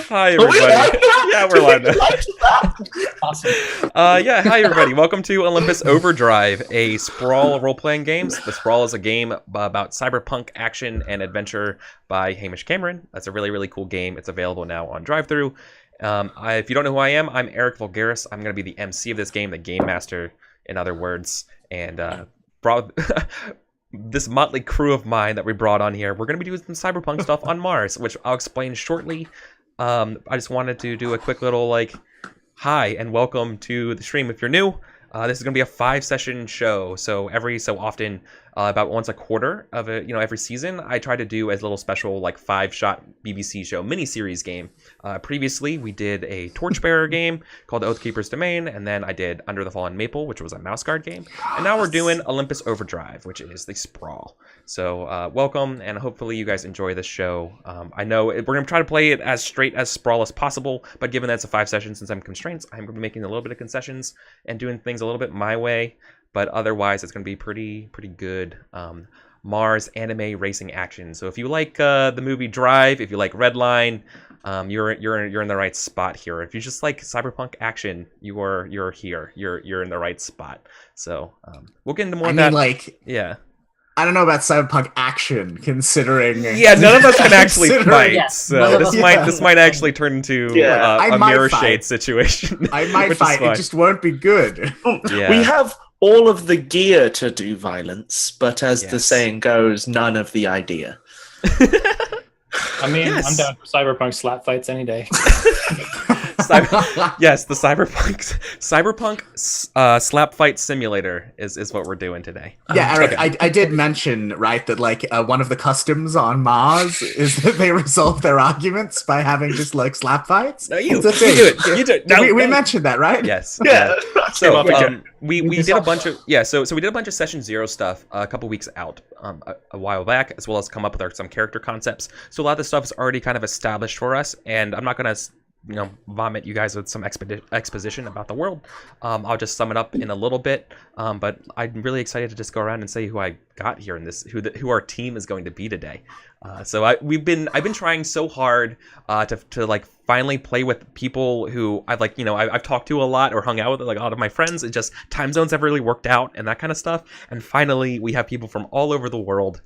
Hi, everybody. Yeah, we're live now. Awesome. Yeah, hi, everybody. Welcome to Olympus Overdrive, a Sprawl role-playing game. The Sprawl is a game about cyberpunk action and adventure by Hamish Cameron. That's a really, really cool game. It's available now on drive-thru. If you don't know who I am, I'm EricVulgaris. I'm going to be the MC of this game, the game master, in other words. And this motley crew of mine that we brought on here, we're going to be doing some cyberpunk stuff on Mars, which I'll explain shortly. I just wanted to do a quick little hi and welcome to the stream. If you're new, this is going to be a 5-session show. So every so often, about once a quarter of every season, I try to do a little special 5-shot BBC show mini-series game. Previously, we did a Torchbearer game called Oathkeeper's Domain, and then I did Under the Fallen Maple, which was a mouse guard game. And now we're doing Olympus Overdrive, which is the Sprawl. So welcome, and hopefully you guys enjoy this show. I know we're going to try to play it as straight as Sprawl as possible, but given that it's a 5-session, since I'm constrained, I'm going to be making a little bit of concessions and doing things a little bit my way. But otherwise, it's going to be pretty good Mars anime racing action. So if you like the movie Drive, if you like Redline, you're in the right spot here. If you just like cyberpunk action, you're here. You're in the right spot. So we'll get into more of that. Yeah. I don't know about cyberpunk action, considering. Yeah, none of us can actually fight. Yeah, so this might actually turn into a mirror shade situation. I might fight. It just won't be good. Yeah. We have all of the gear to do violence, but as the saying goes, none of the idea. I mean, I'm down for cyberpunk slap fights any day. Yes, the cyberpunk slap fight simulator is what we're doing today. Yeah, Eric, okay. I did mention, right, that one of the customs on Mars is that they resolve their arguments by having just slap fights. No, you do it. You do it. No, we mentioned that, right? Yes. Yeah. So we did a bunch of so we did a bunch of Session 0 stuff a couple weeks out a while back, as well as come up with some character concepts. So a lot of the stuff is already kind of established for us, and I'm not gonna vomit you guys with some exposition about the world. I'll just sum it up in a little bit, but I'm really excited to just go around and say who I got here in this, who our team is going to be today. So I've been trying so hard to finally play with people who I've talked to a lot or hung out with, a lot of my friends. It just time zones have really worked out and that kind of stuff. And finally, we have people from all over the world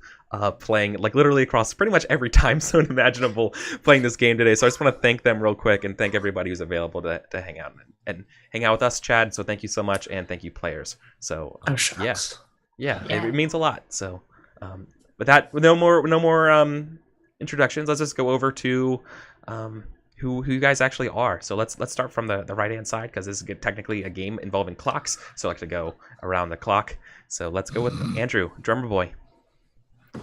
playing literally across pretty much every time zone imaginable playing this game today. So I just want to thank them real quick and thank everybody who's available to hang out and hang out with us, Chad. So thank you so much, and thank you, players. So yeah, it means a lot. So with that, no more introductions. Let's just go over to who you guys actually are. So let's start from the right hand side, because this is technically a game involving clocks. So I like to go around the clock. So let's go with Andrew, drummer boy.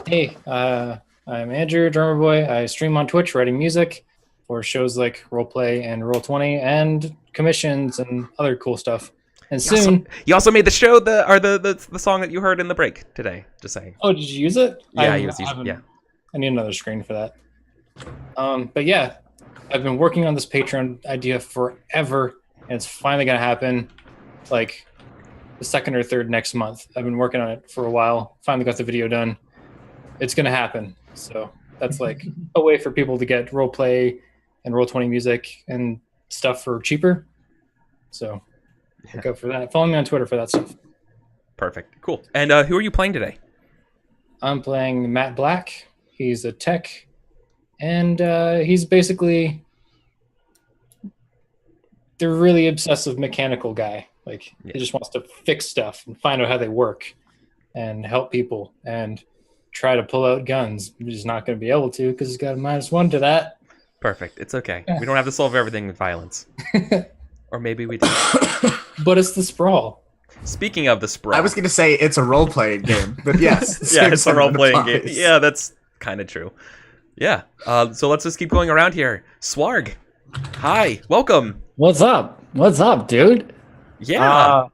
Hey, I'm Andrew, drummer boy. I stream on Twitch, writing music for shows like Roleplay and Roll20, and commissions and other cool stuff. And soon, you also made the show, the song that you heard in the break today. Just saying. Oh, did you use it? Yeah, I used it. Yeah. I need another screen for that. But yeah, I've been working on this Patreon idea forever, and it's finally gonna happen, the 2nd or 3rd next month. I've been working on it for a while. Finally got the video done. It's gonna happen. So that's a way for people to get roleplay and Roll20 music and stuff for cheaper. So go for that. Follow me on Twitter for that stuff. Perfect. Cool. And who are you playing today? I'm playing Matt Black. He's a tech, and he's basically the really obsessive mechanical guy. He just wants to fix stuff and find out how they work and help people and try to pull out guns. He's not going to be able to because he's got a -1 to that. Perfect. It's okay. We don't have to solve everything with violence. Or maybe we do. But it's the Sprawl. Speaking of the Sprawl, I was going to say it's a role-playing game, but yes. Yeah, it's a role-playing game. Yeah, that's kind of true. Yeah. So let's just keep going around here. Swarg. Hi. Welcome. What's up? What's up, dude? Yeah.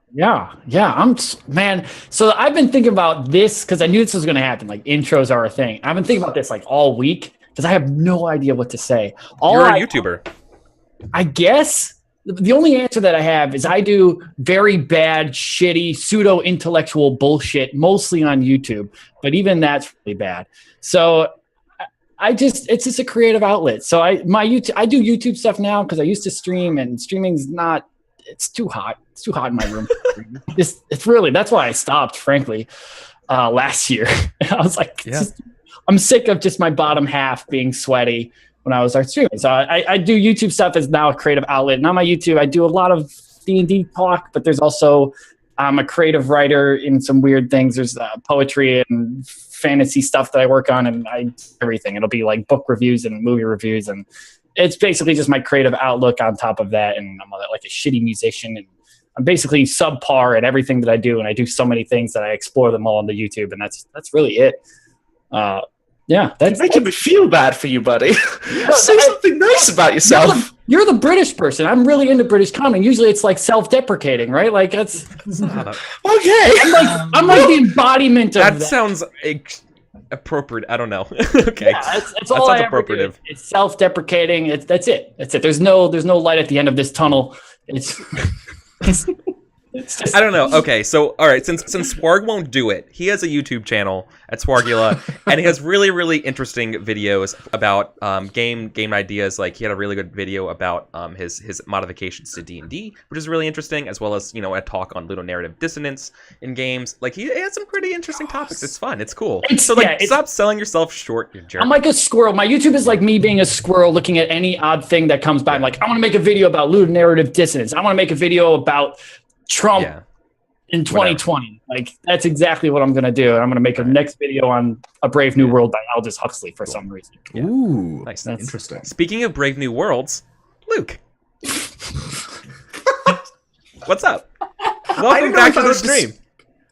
Man. So I've been thinking about this because I knew this was going to happen. Intros are a thing. I've been thinking about this all week because I have no idea what to say. You're a YouTuber. I guess the only answer that I have is I do very bad, shitty, pseudo-intellectual bullshit, mostly on YouTube. But even that's really bad. So it's just a creative outlet. So I do YouTube stuff now because I used to stream, and streaming's not. It's too hot. It's too hot in my room. It's really, that's why I stopped, frankly, last year. I was like, I'm sick of just my bottom half being sweaty when I was streaming. So I do YouTube stuff as now a creative outlet. And on my YouTube, I do a lot of D&D talk, but there's also, I'm a creative writer in some weird things. There's poetry and fantasy stuff that I work on, and everything. It'll be like book reviews and movie reviews, and it's basically just my creative outlook on top of that. And I'm like a shitty musician, and I'm basically subpar at everything that I do. And I do so many things that I explore them all on the YouTube, and that's really it. That's making me feel bad for you, buddy. Say something nice about yourself. You're the British person. I'm really into British comedy. Usually it's like self-deprecating, right? Like that's okay. I'm like the embodiment of that. That sounds appropriate. I don't know. Okay. Yeah, that's all I ever do. It's self-deprecating. That's it. There's no light at the end of this tunnel. It's just, I don't know. Okay, so all right, since Swarg won't do it, he has a YouTube channel at Swargula, and he has really, really interesting videos about game ideas. Like he had a really good video about his modifications to D&D, which is really interesting, as well as a talk on ludonarrative dissonance in games. Like he has some pretty interesting topics. It's fun. It's cool. Stop selling yourself short, you jerk. I'm like a squirrel. My YouTube is like me being a squirrel looking at any odd thing that comes by. I'm like, I want to make a video about ludonarrative dissonance. I want to make a video about Trump in 2020. Like that's exactly what I'm gonna do. And I'm gonna make a next video on A Brave New World by Aldous Huxley for some reason. Yeah. Ooh, nice. That's interesting. Speaking of Brave New Worlds, Luke, what's up? Welcome back to the stream.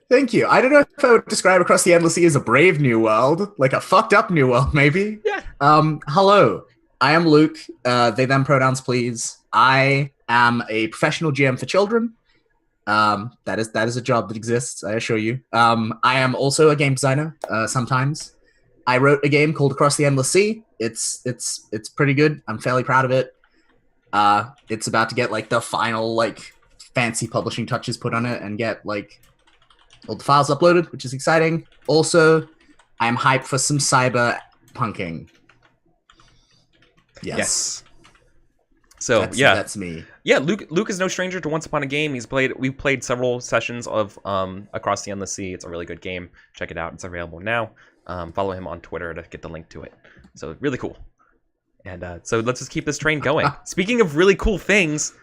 Thank you. I don't know if I would describe Across the Endless Sea as a brave new world, like a fucked up new world, maybe. Yeah. Hello, I am Luke. They them pronouns, please. I am a professional GM for children. That is a job that exists, I assure you. I am also a game designer, sometimes. I wrote a game called Across the Endless Sea. It's pretty good. I'm fairly proud of it. It's about to get like the final like fancy publishing touches put on it and get like all the files uploaded, which is exciting. Also, I'm hyped for some cyber punking. Yes. So that's me. Yeah, Luke is no stranger to Once Upon a Game. We've played several sessions of Across the Endless Sea. It's a really good game. Check it out. It's available now. Follow him on Twitter to get the link to it. So really cool. And so let's just keep this train going. Speaking of really cool things,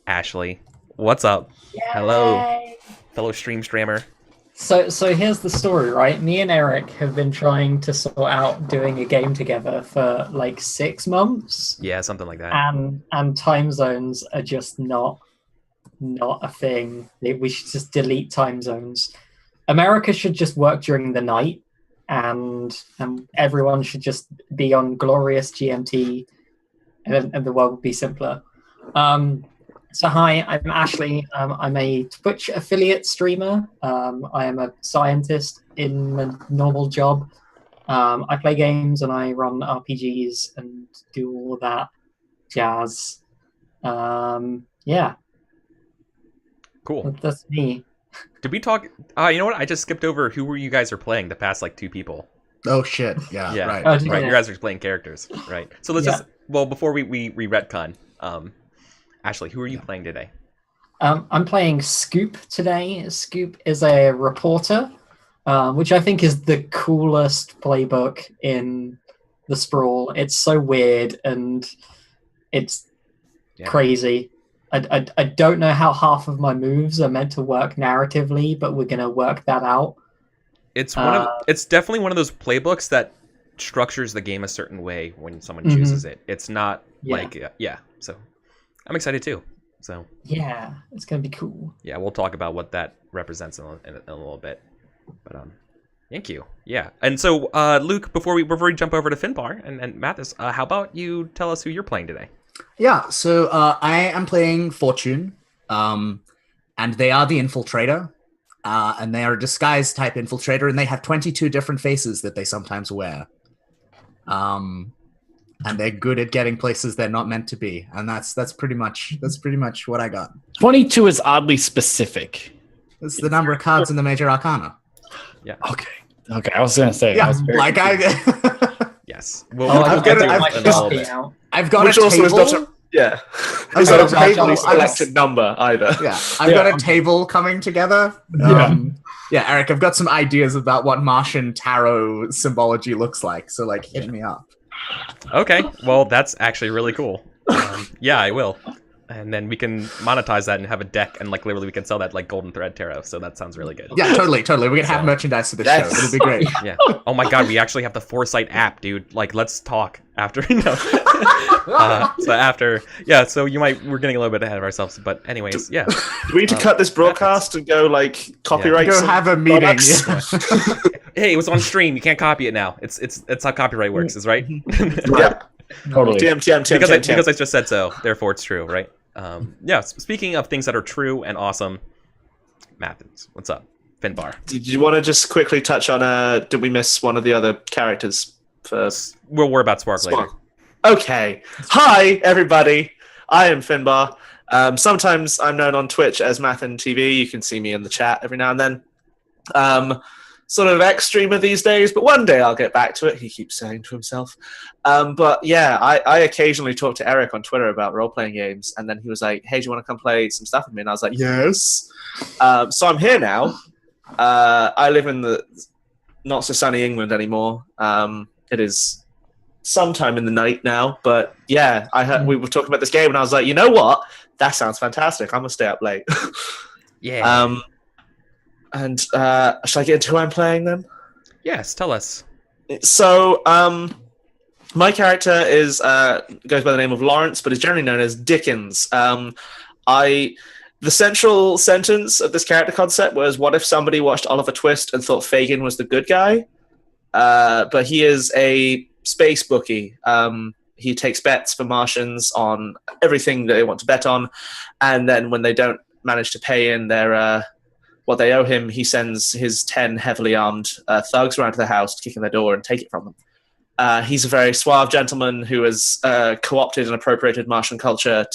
Ashley, what's up? Yay. Hello, fellow streamer. So here's the story, right? Me and Eric have been trying to sort out doing a game together for like 6 months. Yeah, something like that. And time zones are just not a thing. We should just delete time zones. America should just work during the night, and everyone should just be on glorious GMT, and the world would be simpler. So hi, I'm Ashley. I'm a Twitch affiliate streamer. I am a scientist in a normal job. I play games and I run RPGs and do all that jazz. Yeah. Cool. That's me. Did we talk? You know what? I just skipped over who you guys are playing the past like 2 people. Oh shit! Yeah. Right. Oh, right. You guys are playing characters, right? So let's just before we retcon. Ashley, who are you playing today? I'm playing Scoop today. Scoop is a reporter, which I think is the coolest playbook in the Sprawl. It's so weird and it's crazy. I don't know how half of my moves are meant to work narratively, but we're going to work that out. It's it's definitely one of those playbooks that structures the game a certain way when someone chooses it. It's not so I'm excited too. So yeah, it's gonna be cool. Yeah, we'll talk about what that represents in a little bit. But thank you. Yeah, and so Luke, before we jump over to Finbar and Mathis, how about you tell us who you're playing today? Yeah, so I am playing Fortune, and they are the Infiltrator, and they are a disguised type Infiltrator, and they have 22 different faces that they sometimes wear. And they're good at getting places they're not meant to be, and that's pretty much what I got. 22 is oddly specific. It's the number of cards in the Major Arcana. Yeah. Okay. I was gonna say. Yeah. Yes. We'll I've get got to it. my it in a little Sharpie bit. out. I've got Which a also is table. not a, yeah. I've It's got not a a table. naturally selected number either. Yeah, I've got a table coming together. Yeah, Eric, I've got some ideas about what Martian tarot symbology looks like. So, like, hit me up. Okay, well, that's actually really cool. Yeah, I will. And then we can monetize that and have a deck, and like literally we can sell that like Golden Thread Tarot. So that sounds really good. Yeah, totally. We can have So- merchandise for this Yes. show. It'll be great. Yeah. Oh my God, we actually have the Foresight app, dude. Like, let's talk after. So after, yeah. So we're getting a little bit ahead of ourselves, but anyways, yeah. Do we need to cut this broadcast and go like copyright? Go some have a meeting. products? Yeah. Hey, it was on stream. You can't copy it now. It's how copyright works, is right? Yeah. Totally. TM. because I just said so, therefore it's true, right? Yeah. Speaking of things that are true and awesome, Mathens, what's up? Finbar. Did you want to just quickly touch on? Did we miss one of the other characters first? We'll worry about Spark later. Okay. Hi, everybody. I am Finbar. Sometimes I'm known on Twitch as Mathen TV. You can see me in the chat every now and then. Sort of ex-streamer these days, but one day I'll get back to it, he keeps saying to himself. But yeah, I occasionally talk to Eric on Twitter about role-playing games, and then he was like, hey, do you want to come play some stuff with me? And I was like, yes. So I'm here now. I live in the not-so-sunny England anymore. It is sometime in the night now, but yeah, I heard we were talking about this game, and I was like, you know what? That sounds fantastic. I'm going to stay up late. Yeah. And should I get into who I'm playing then? Yes, tell us. So, my character is goes by the name of Lawrence, but is generally known as Dickens. The central sentence of this character concept was, what if somebody watched Oliver Twist and thought Fagin was the good guy? But he is a space bookie. He takes bets for Martians on everything that they want to bet on, and then when they don't manage to pay in their what they owe him, he sends his 10 heavily armed thugs around to the house to kick in their door and take it from them. He's a very suave gentleman who has co-opted and appropriated Martian culture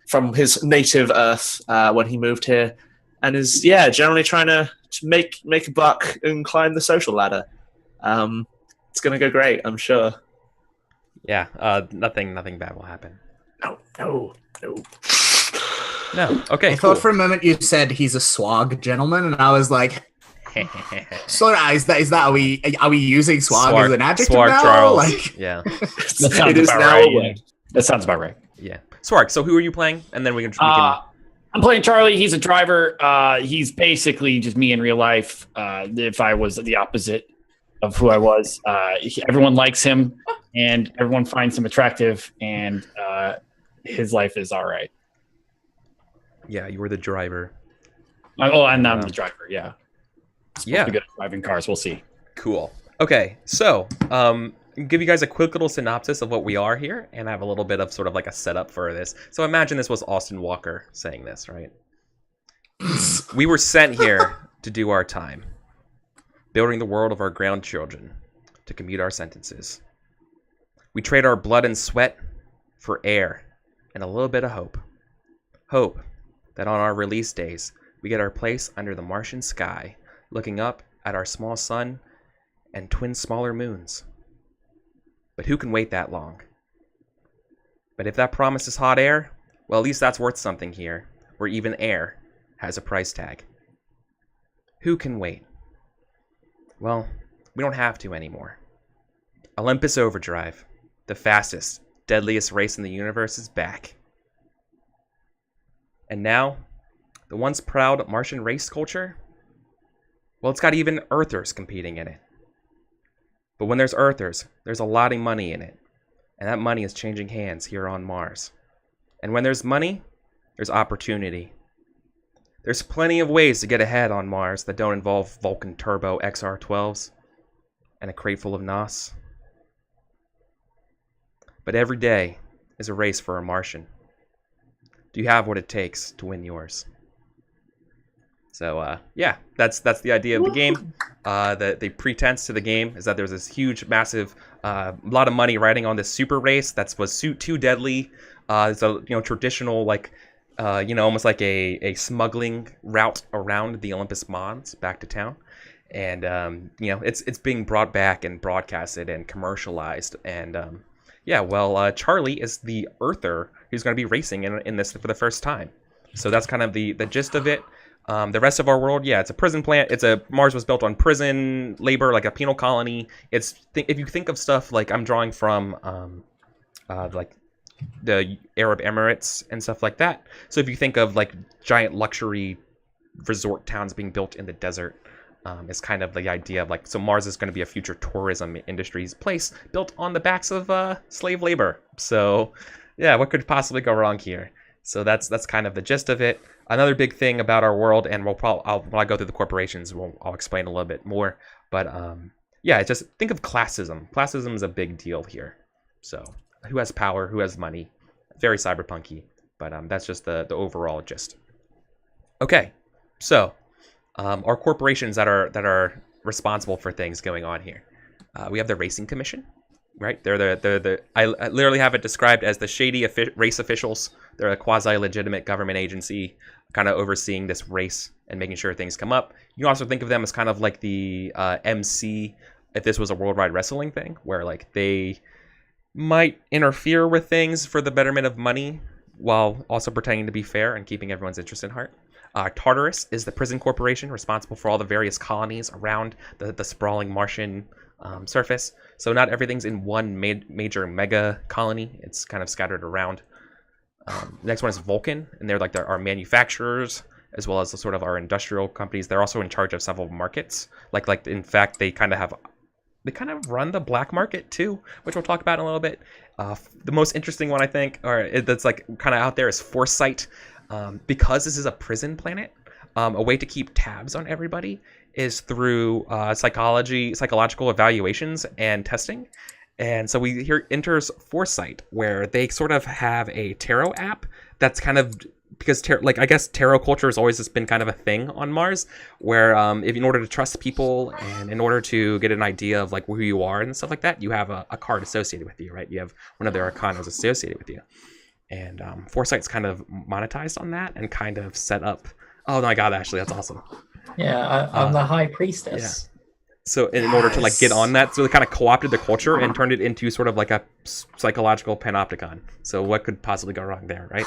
from his native Earth when he moved here, and is generally trying to make a buck and climb the social ladder. It's gonna go great, I'm sure. Yeah, nothing bad will happen. No. No. Okay. I thought for a moment you said he's a swag gentleman, and I was like, so is that are we using swag as an adjective Swag now? Charles. Like, Yeah. That sounds It is about now right. a word. That sounds about right. Yeah. Swark, so who are you playing? And then we can I'm playing Charlie. He's a driver. He's basically just me in real life. If I was the opposite of who I was, everyone likes him, and everyone finds him attractive, and his life is all right. yeah, you were the driver. And I'm the driver. Yeah. Yeah. Be good at driving cars. We'll see. Cool. Okay, so give you guys a quick little synopsis of what we are here, and I have a little bit of sort of like a setup for this. So imagine this was Austin Walker saying this, right? We were sent here to do our time, building the world of our ground children to commute our sentences. We trade our blood and sweat for air and a little bit of hope. Hope that on our release days, we get our place under the Martian sky, looking up at our small sun and twin smaller moons. But who can wait that long? But if that promise is hot air, well, at least that's worth something here, where even air has a price tag. Who can wait? Well, we don't have to anymore. Olympus Overdrive, the fastest, deadliest race in the universe, is back. And now, the once proud Martian race culture, well, it's got even Earthers competing in it. But when there's Earthers, there's a lot of money in it. And that money is changing hands here on Mars. And when there's money, there's opportunity. There's plenty of ways to get ahead on Mars that don't involve Vulcan Turbo XR12s and a crate full of NOS. But every day is a race for a Martian. Do you have what it takes to win yours? So, yeah, that's the idea of the game. The pretense to the game is that there's this huge, massive, lot of money riding on this super race that was too deadly. It's a traditional like, almost like a smuggling route around the Olympus Mons back to town. and you know, it's being brought back and broadcasted and commercialized. And Charlie is the Earther who's going to be racing in this for the first time. So that's kind of the gist of it. The rest of our world, yeah, it's a prison plant. Mars was built on prison labor, like a penal colony. If you think of stuff like I'm drawing from, like the Arab Emirates and stuff like that. So if you think of like giant luxury resort towns being built in the desert, is kind of the idea of like, so Mars is going to be a future tourism industry's place built on the backs of slave labor. So yeah, what could possibly go wrong here? So that's kind of the gist of it. Another big thing about our world, and when I go through the corporations, I'll explain a little bit more. But yeah, just think of classism. Classism is a big deal here. So who has power? Who has money? Very cyberpunky. But that's just the overall gist. Okay, so our corporations that are responsible for things going on here. We have the Racing Commission, right? They're I literally have it described as the shady race officials. They're a quasi-legitimate government agency kind of overseeing this race and making sure things come up. You can also think of them as kind of like the MC if this was a worldwide wrestling thing, where like they might interfere with things for the betterment of money while also pretending to be fair and keeping everyone's interest in heart. Tartarus is the prison corporation responsible for all the various colonies around the sprawling Martian surface. So not everything's in one major mega colony. It's kind of scattered around. Next one is Vulcan, and they're like our manufacturers as well as the sort of our industrial companies. They're also in charge of several markets. Like in fact, they kind of run the black market too, which we'll talk about in a little bit. The most interesting one, I think, that's like kind of out there, is Foresight. Because this is a prison planet, a way to keep tabs on everybody is through psychological evaluations and testing. And so here enters Foresight, where they sort of have a tarot app that's kind of, because I guess tarot culture has always just been kind of a thing on Mars, where if in order to trust people and in order to get an idea of like who you are and stuff like that, you have a card associated with you, right? You have one of their arcanas associated with you. And Foresight's kind of monetized on that and kind of set up. Oh my god, Ashley, that's awesome. Yeah, I'm the high priestess. Yeah. So in order to like get on that, so they kind of co-opted the culture and turned it into sort of like a psychological panopticon. So what could possibly go wrong there, right?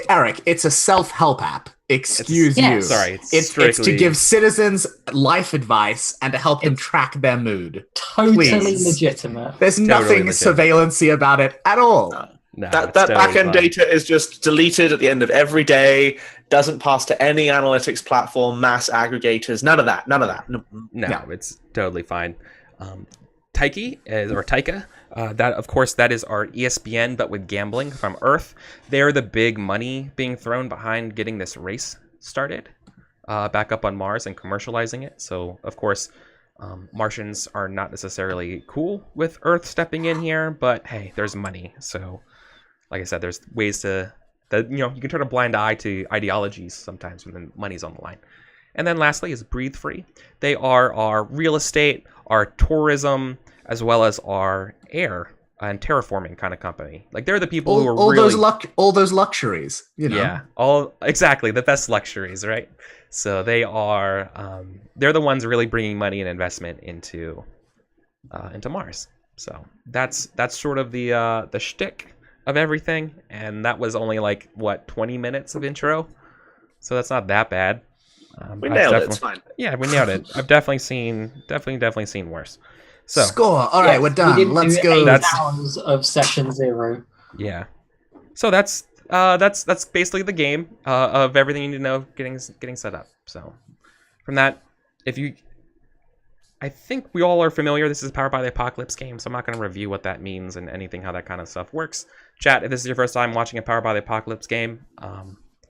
Eric, it's a self-help app. Excuse you. Sorry, it's to give citizens life advice and to help them track their mood. Totally legitimate. There's nothing surveillancy about it at all. No, that back-end data is just deleted at the end of every day, doesn't pass to any analytics platform, mass aggregators, none of that. No, it's totally fine. Taika, that of course that is our ESPN, but with gambling from Earth. They're the big money being thrown behind getting this race started back up on Mars and commercializing it. So of course, Martians are not necessarily cool with Earth stepping in here, but hey, there's money. So like I said, there's ways you can turn a blind eye to ideologies sometimes when the money's on the line. And then lastly is Breathe Free. They are our real estate, our tourism, as well as our air and terraforming kind of company. Like they're the people who are all those luxuries. You know? Yeah, exactly the best luxuries, right? So they are they're the ones really bringing money and investment into Mars. So that's sort of the shtick of everything, and that was only like 20 minutes of intro, so that's not that bad. We nailed it. It's fine. Yeah, we nailed it. I've definitely seen worse. So score. All right, we're done. Let's go. That's hours of session 0. Yeah. So that's basically the game of everything you need to know getting set up. So from that, I think we all are familiar. This is Powered by the Apocalypse game, so I'm not going to review what that means and anything, how that kind of stuff works. Chat, if this is your first time watching a Powered by the Apocalypse game,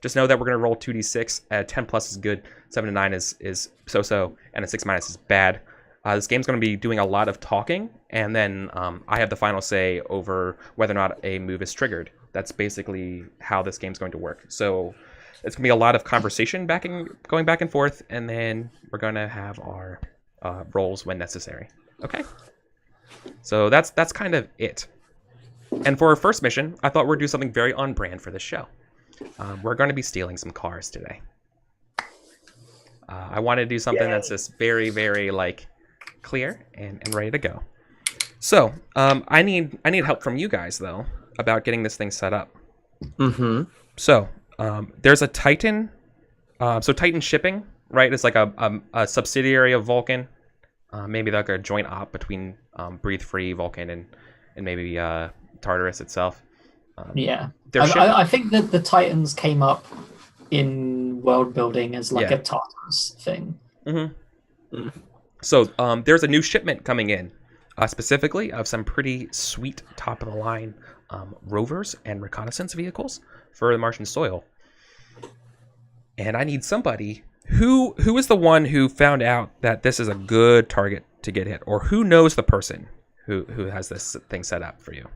just know that we're going to roll 2d6. 10 plus is good, 7 to 9 is so-so, and a 6 minus is bad. This game's going to be doing a lot of talking, and then I have the final say over whether or not a move is triggered. That's basically how this game's going to work. So it's going to be a lot of conversation going back and forth, and then we're going to have our rolls when necessary. Okay, so that's kind of it. And for our first mission, I thought we'd do something very on brand for this show. We're going to be stealing some cars today. I wanted to do something that's just very, very like clear and ready to go. So I need help from you guys though about getting this thing set up. Mm-hmm. So there's a Titan. So Titan Shipping, right? It's like a subsidiary of Vulcan. Maybe like a joint op between Breathe Free, Vulcan, and maybe Tartarus itself. I think that the Titans came up in world building as like a Tartarus thing. Mm-hmm. So there's a new shipment coming in, specifically of some pretty sweet top of the line rovers and reconnaissance vehicles for the Martian soil. And I need somebody who is the one who found out that this is a good target to get hit, or who knows the person who has this thing set up for you.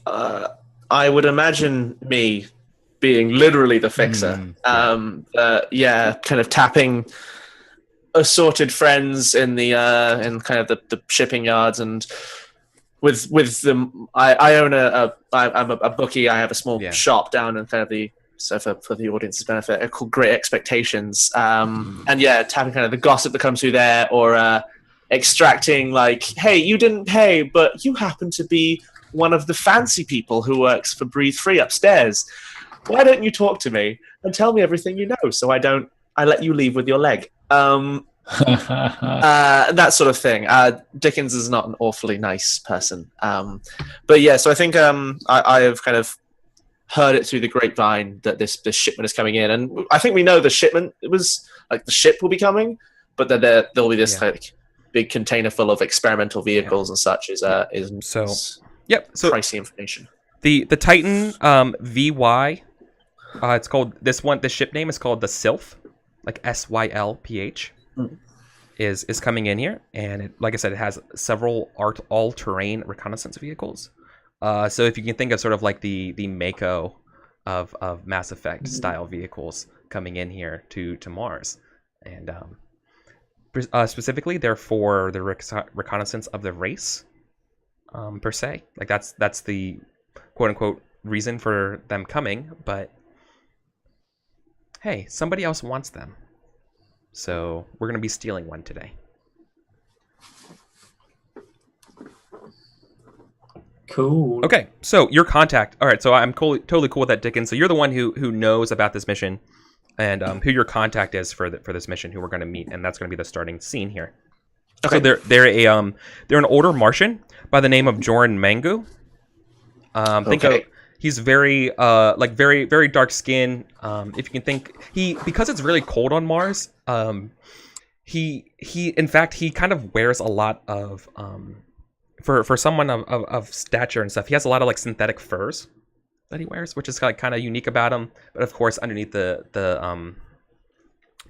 I would imagine me being literally the fixer. Kind of tapping assorted friends in the in kind of the shipping yards, and with them. I own I'm a bookie. I have a small shop down in kind of the. So for the audience's benefit, called Great Expectations. And tapping kind of the gossip that comes through there, or extracting like, hey, you didn't pay, but you happen to be one of the fancy people who works for Breathe Free upstairs. Why don't you talk to me and tell me everything you know, so I let you leave with your leg. That sort of thing. Dickens is not an awfully nice person. But yeah, so I think I have kind of heard it through the grapevine that this shipment is coming in, and I think we know the shipment. It was like the ship will be coming, but that there'll be this like big container full of experimental vehicles and such. So pricey information. The Titan VY, it's called this one. The ship name is called the Sylph, like SYLPH, is coming in here, and it, like I said, it has several all-terrain reconnaissance vehicles. So if you can think of sort of like the Mako of Mass Effect style vehicles coming in here to Mars, and specifically they're for the reconnaissance of the race, per se. Like that's the quote unquote reason for them coming. But hey, somebody else wants them, so we're gonna be stealing one today. Cool. Okay, so your contact. All right, so I'm totally cool with that, Dickens. So you're the one who knows about this mission, and who your contact is for this mission, who we're going to meet, and that's going to be the starting scene here. Okay. So they're an older Martian by the name of Joran Mangu. Think of he's very very dark skin. If you can think, because it's really cold on Mars. He in fact he kind of wears a lot of For someone of stature and stuff, he has a lot of like synthetic furs that he wears, which is like kind of unique about him. But of course, underneath the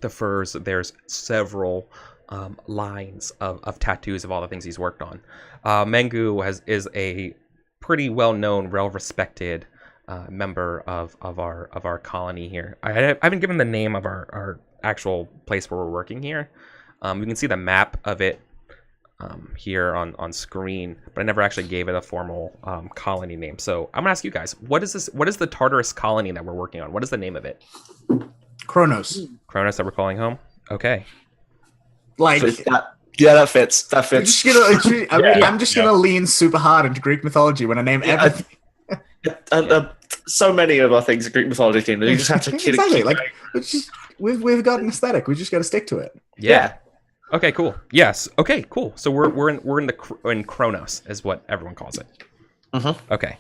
furs, there's several lines of tattoos of all the things he's worked on. Mengu is a pretty well-known, well-respected member of our colony here. I haven't given the name of our actual place where we're working here. You can see the map of it here on screen, but I never actually gave it a formal colony name. So I'm gonna ask you guys, what is the Tartarus colony that we're working on? What is the name of it? Kronos. Kronos that we're calling home? Okay. Like that fits. I'm just gonna lean super hard into Greek mythology when I name everything. So many of our things are Greek mythology themed. You just have to exactly. Like we've got an aesthetic. We just got to stick to it. Yeah. Okay, cool. Yes. Okay, cool. So we're in Kronos is what everyone calls it. Mm-hmm. Okay.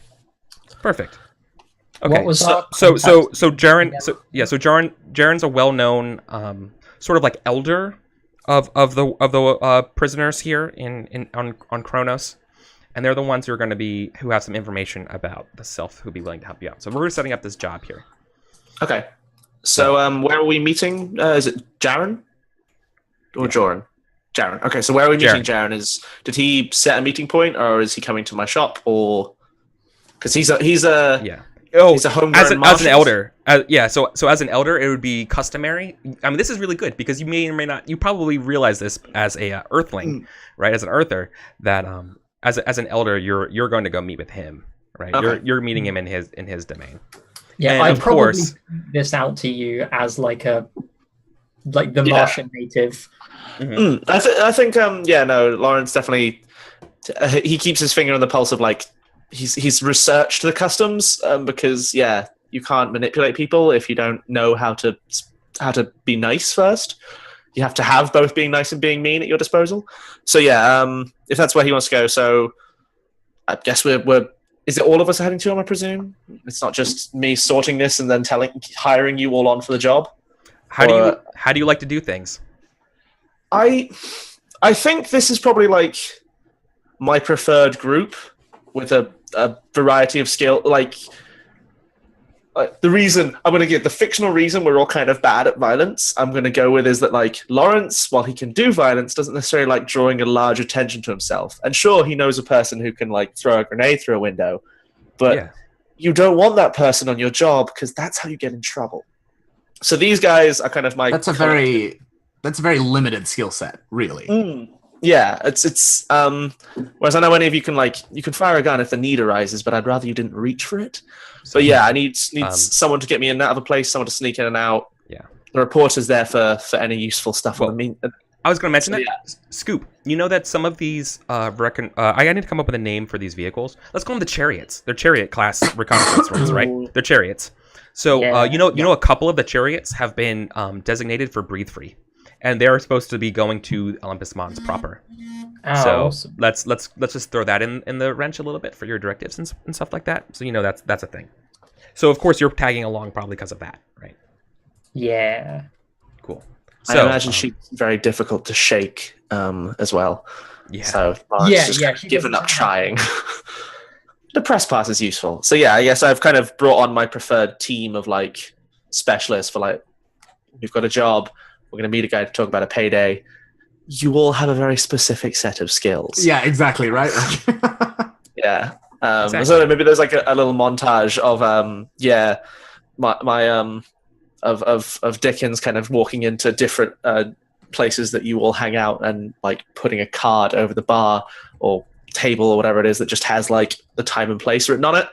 Perfect. Okay. What was so Joran. So Joran's a well-known sort of like elder of the prisoners here on Kronos, and they're the ones who have some information about the Sylph who'd be willing to help you out. So we're setting up this job here. Okay. So where are we meeting? Is it Joran? Or Joran? Joran. Okay, so where are we meeting Joran? Did he set a meeting point, or is he coming to my shop, or because he's a he's a homegrown as an elder. So as an elder, it would be customary. I mean, this is really good because you may or may not. You probably realize this as a Earthling, right? As an Earther, that as an elder, you're going to go meet with him, right? Okay. You're meeting him in his domain. Yeah, I probably point this out to you as like a like the Martian native. Mhm. I think no, Lawrence definitely he keeps his finger on the pulse of like he's researched the customs because you can't manipulate people if you don't know how to be nice first. You have to have both being nice and being mean at your disposal. So if that's where he wants to go, so I guess we're is it all of us heading to him, I presume? It's not just me sorting this and then hiring you all on for the job. How do you like to do things? I think this is probably like my preferred group with a variety of skill. Like the reason I'm going to give the fictional reason we're all kind of bad at violence. I'm going to go with is that like Lawrence, while he can do violence, doesn't necessarily like drawing a large attention to himself. And sure, he knows a person who can like throw a grenade through a window, but you don't want that person on your job because that's how you get in trouble. So these guys are kind of my. That's a very limited skill set, really. Yeah, it's whereas I know any of you can fire a gun if the need arises, but I'd rather you didn't reach for it. So I need someone to get me in and out of a place, someone to sneak in and out. Yeah, the reporter's there for any useful stuff. Well, I was going to mention that. Scoop, you know that some of these I need to come up with a name for these vehicles. Let's call them the chariots. They're chariot class reconnaissance ones, right? They're chariots. So you know a couple of the chariots have been designated for breathe free. And they're supposed to be going to Olympus Mons proper. Oh, so awesome. let's just throw that in the wrench a little bit for your directives and stuff like that. So that's a thing. So of course you're tagging along probably because of that, right? Yeah. Cool. So, I imagine she's very difficult to shake as well. Yeah. So just given up trying. The press pass is useful. So I guess I've kind of brought on my preferred team of like specialists for like we've got a job. We're going to meet a guy to talk about a payday. You all have a very specific set of skills. Yeah, exactly, right? Yeah. Exactly. So maybe there's like a little montage of of Dickens kind of walking into different places that you all hang out and like putting a card over the bar or table or whatever it is that just has like the time and place written on it.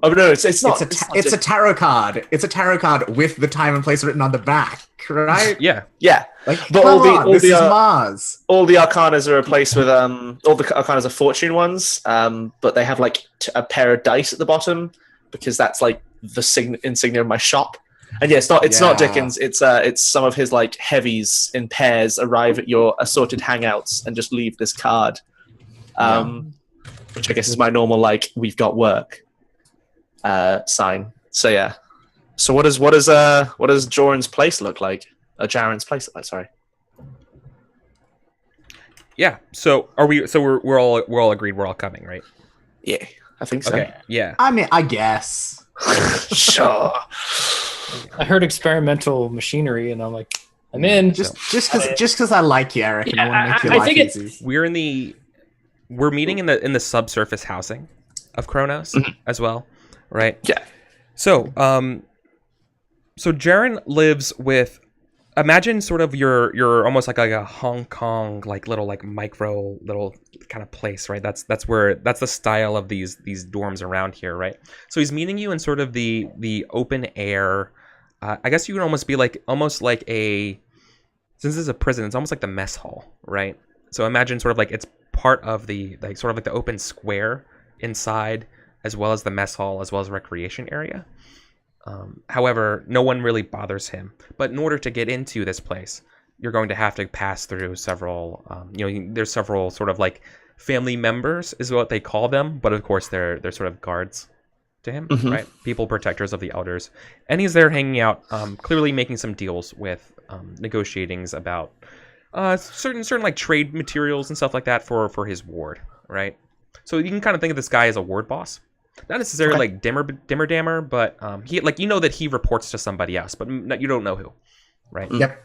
Oh no! It's not. It's a tarot card. It's a tarot card with the time and place written on the back, right? Yeah. Like, but this is Mars. All the arcanas are replaced with all the arcanas are fortune ones, but they have like a pair of dice at the bottom because that's like the insignia of my shop. And it's not Dickens. It's some of his like heavies in pairs arrive at your assorted hangouts and just leave this card, which I guess is my normal like we've got work. Sign. So So what does Joran's place look like? Jaren's place look like? Sorry. Yeah. So are we? So we're all agreed. We're all coming, right? Yeah, I think so. Okay. Yeah. I mean, I guess. Sure. I heard experimental machinery, and I'm like, I'm in. Just because I like you, Eric. And I want to make your life easy. We're meeting in the subsurface housing of Kronos as well, right? Yeah. So so Joran lives with. Imagine sort of you're almost like a Hong Kong little micro little kind of place, right? That's the style of these dorms around here, right? So he's meeting you in sort of the open air. I guess you can almost be almost like since this is a prison, it's almost like the mess hall, right? So imagine sort of like it's part of the sort of like the open square inside, as well as the mess hall, as well as recreation area. However, no one really bothers him. But in order to get into this place, you're going to have to pass through several. There's several sort of like family members, is what they call them. But of course, they're sort of guards to him, right? People protectors of the elders, and he's there hanging out, clearly making some deals with negotiatings about certain like trade materials and stuff like that for his ward, right? So you can kind of think of this guy as a ward boss. Not necessarily like dimmer dammer, but he that he reports to somebody else, but you don't know who, right? Yep.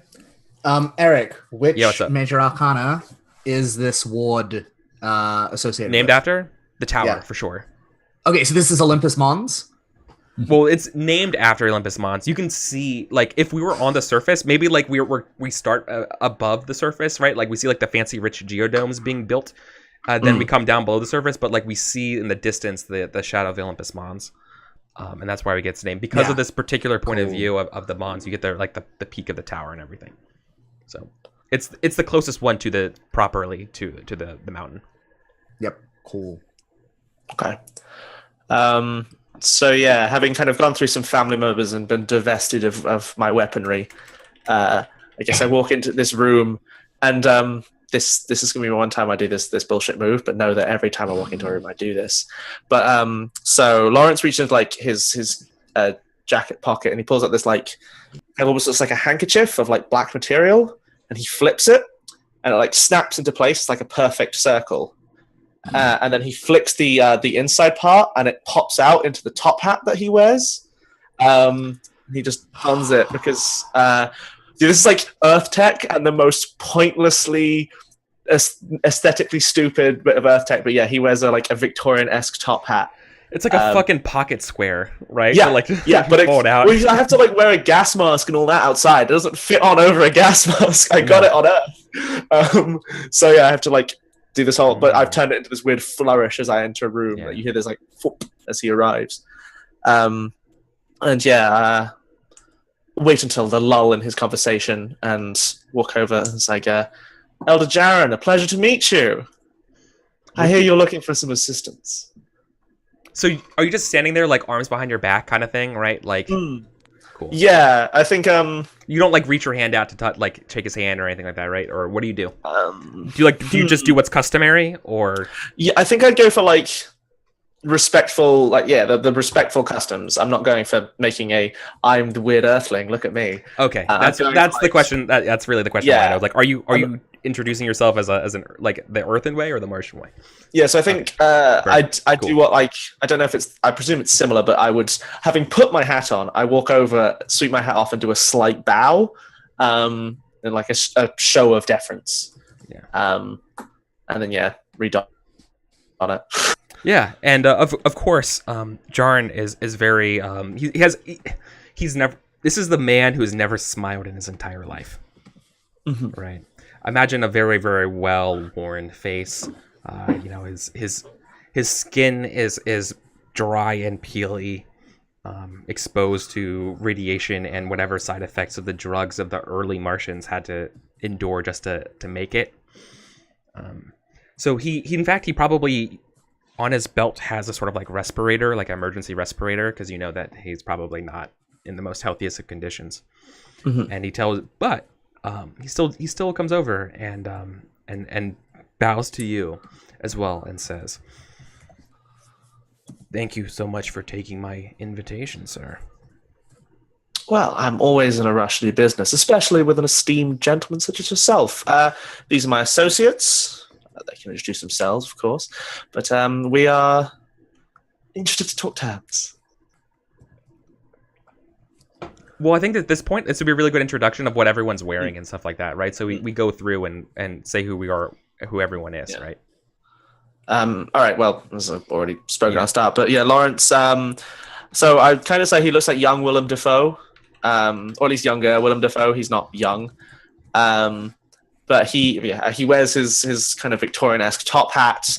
Eric, which what's up? major arcana is this ward associated Named with? after the tower, for sure. Okay, so this is Olympus Mons? Well, it's named after Olympus Mons. You can see, if we were on the surface, maybe we start above the surface, right? Like we see the fancy rich geodomes being built. Then we come down below the surface, but we see in the distance the shadow of the Olympus Mons. and that's why we get its name because of this particular point of view of the Mons. You get the like the peak of the tower and everything. So it's the closest one to the properly to the mountain. Yep. Cool. Okay. So yeah, having kind of gone through some family members and been divested of my weaponry, I guess I walk into this room, and this is gonna be one time I do this bullshit move, but know that every time I walk into a room I do this. But so Lawrence reaches into like his jacket pocket and he pulls out this like it almost looks like a handkerchief of like black material, and he flips it and it like snaps into place. It's like a perfect circle. And then he flicks the inside part, and it pops out into the top hat that he wears. He just puns it because this is like Earth tech and the most pointlessly aesthetically stupid bit of Earth tech. But yeah, he wears a Victorian-esque top hat. It's like a fucking pocket square, right? Yeah, like, but pull it out. Well, I have to like wear a gas mask and all that outside. It doesn't fit on over a gas mask. I got it on Earth. So yeah, I have to like do this whole, but I've turned it into this weird flourish as I enter a room. Yeah. Like, you hear this like whoop as he arrives, and yeah, wait until the lull in his conversation and walk over and say, "Elder Joran, a pleasure to meet you. I hear you're looking for some assistance." So are you just standing there like arms behind your back kind of thing, right? Like, cool. Yeah, I think you don't like reach your hand out to like shake his hand or anything like that, right? Or what do you do? Do you just do what's customary, or? Yeah, I think I'd go for like respectful, like the respectful customs. I'm not going for making I'm the weird Earthling. Look at me. Okay, that's the question. That's really the question. Yeah. I know. Like, are you introducing yourself as an like the Earthen way or the Martian way? Yeah, so I think I do what like I don't know if it's I presume it's similar, but I would, having put my hat on, I walk over, sweep my hat off, and do a slight bow, and like a show of deference. Yeah. And then read on it. Yeah, and of course, Joran is very he's never. This is the man who has never smiled in his entire life. Mm-hmm. Right. Imagine a very, very well-worn face. His skin is dry and peely, exposed to radiation and whatever side effects of the drugs of the early Martians had to endure just to make it. So he probably on his belt has a sort of like respirator, like emergency respirator, because you know that he's probably not in the most healthiest of conditions. Mm-hmm. And he still comes over and bows to you as well and says, "Thank you so much for taking my invitation, sir." Well, I'm always in a rush to do business, especially with an esteemed gentleman such as yourself. These are my associates. They can introduce themselves, of course, but we are interested to talk terms. Well, I think at this point, this would be a really good introduction of what everyone's wearing and stuff like that, right? So we go through and say who we are, who everyone is, right? All right, well, as I've already spoken, I'll start. But yeah, Lawrence, so I'd kind of say he looks like young Willem Dafoe, or at least younger Willem Dafoe. He's not young. But he wears his kind of Victorian-esque top hat,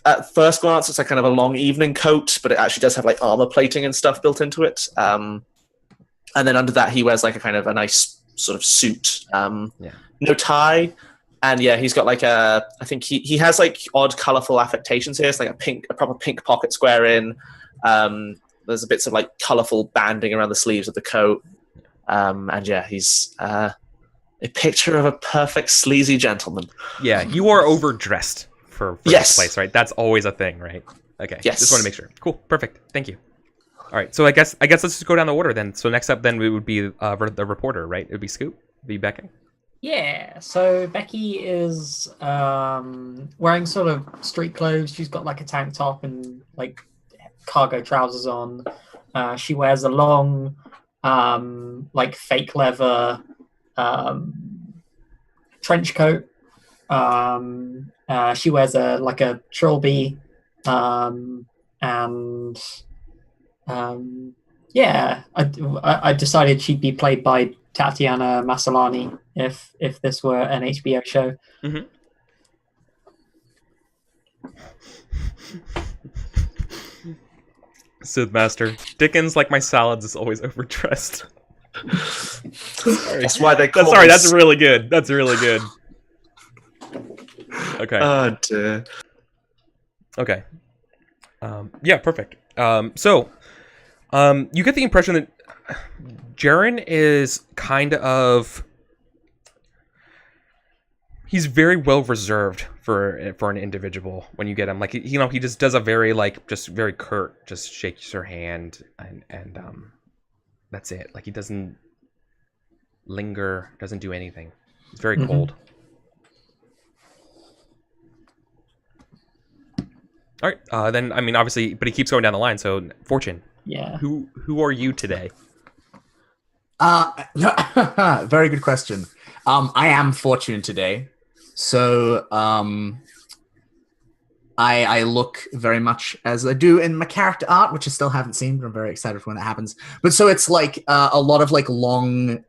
at first glance, it's like kind of a long evening coat, but it actually does have like armor plating and stuff built into it. And then under that, he wears like a nice sort of suit, no tie. And yeah, he's got like I think he has like odd colorful affectations here. It's like a proper pink pocket square in. There's bits of like colorful banding around the sleeves of the coat. And yeah, he's a picture of a perfect sleazy gentleman. Yeah, you are overdressed for this place, right? That's always a thing, right? Okay. Yes. Just want to make sure. Cool. Perfect. Thank you. All right. So I guess let's just go down the order then. So next up then we would be the reporter, right? It would be Scoop. It would be Becky. Yeah. So Becky is wearing sort of street clothes. She's got like a tank top and like cargo trousers on. She wears a long like fake leather trench coat. She wears a trilby, and I decided she'd be played by Tatiana Maslany if this were an HBO show. Mm-hmm. Soothmaster. Dickens, like my salads, is always overdressed. That's why they call Sorry, that's really good. That's really good. Okay. Oh, dear. Okay. Yeah, perfect. So, you get the impression that Joran is kind of... He's very well reserved for an individual when you get him. Like, you know, he just does a very, like, just very curt, just shakes your hand, and that's it. Like, he doesn't linger, doesn't do anything. He's very cold. All right, then, I mean, obviously, but he keeps going down the line, so Fortune. Yeah. Who are you today? Very good question. I am Fortune today. So I look very much as I do in my character art, which I still haven't seen, but I'm very excited for when it happens. But so it's like a lot of like long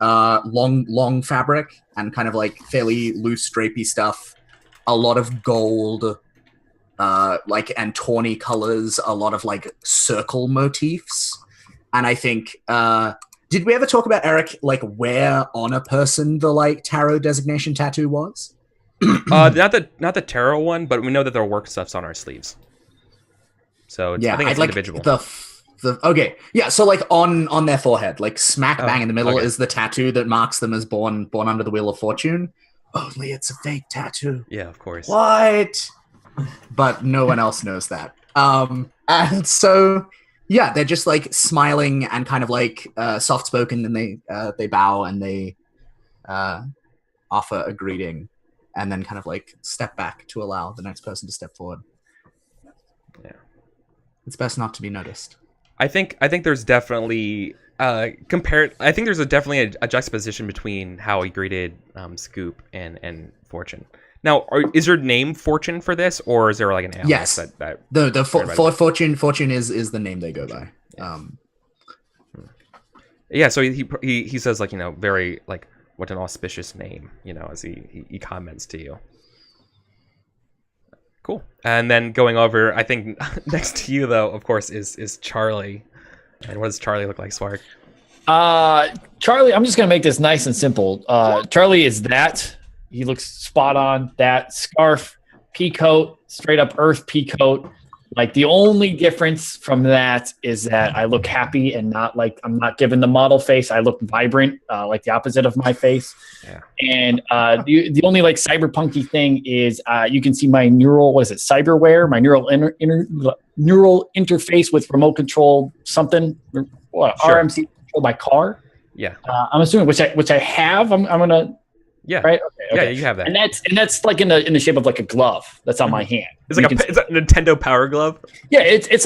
fabric and kind of like fairly loose drapey stuff. A lot of gold, like and tawny colors. A lot of like circle motifs. And I think did we ever talk about, Eric, like where on a person the like tarot designation tattoo was? Not the tarot one, but we know that their work stuff's on our sleeves. So it's, yeah, I think it's like individual. Okay, yeah. So like on their forehead, like smack bang in the middle, okay. is the tattoo that marks them as born under the wheel of fortune. Only it's a fake tattoo. Yeah, of course. What? But no one else knows that. And so yeah, they're just like smiling and kind of like soft spoken, and they bow and they offer a greeting. And then kind of like step back to allow the next person to step forward. Yeah, it's best not to be noticed. I think there's definitely I think there's definitely a juxtaposition between how he greeted Scoop and Fortune. Now, is your name Fortune for this, or is there like an alias? Yes, that Fortune is the name they go by. Yeah, so he says, like, you know, very like, what an auspicious name, you know, as he comments to you. Cool. And then going over, I think next to you though, of course, is Charlie. And what does Charlie look like, Swark? Charlie, I'm just gonna make this nice and simple. Charlie is that. He looks spot on. That scarf, pea coat, straight up Earth pea coat. Like the only difference from that is that I look happy and not like I'm not given the model face. I look vibrant, like the opposite of my face. Yeah. And the only like cyberpunky thing is you can see my neural, what is it, cyberware, my neural interface with remote control something, what, Sure. RMC control my car. Yeah. I'm assuming which I have. I'm gonna. Yeah. Right. Okay. Yeah, you have that. And that's like in the shape of like a glove that's on my hand. It's like it's a Nintendo Power Glove. Yeah, it's just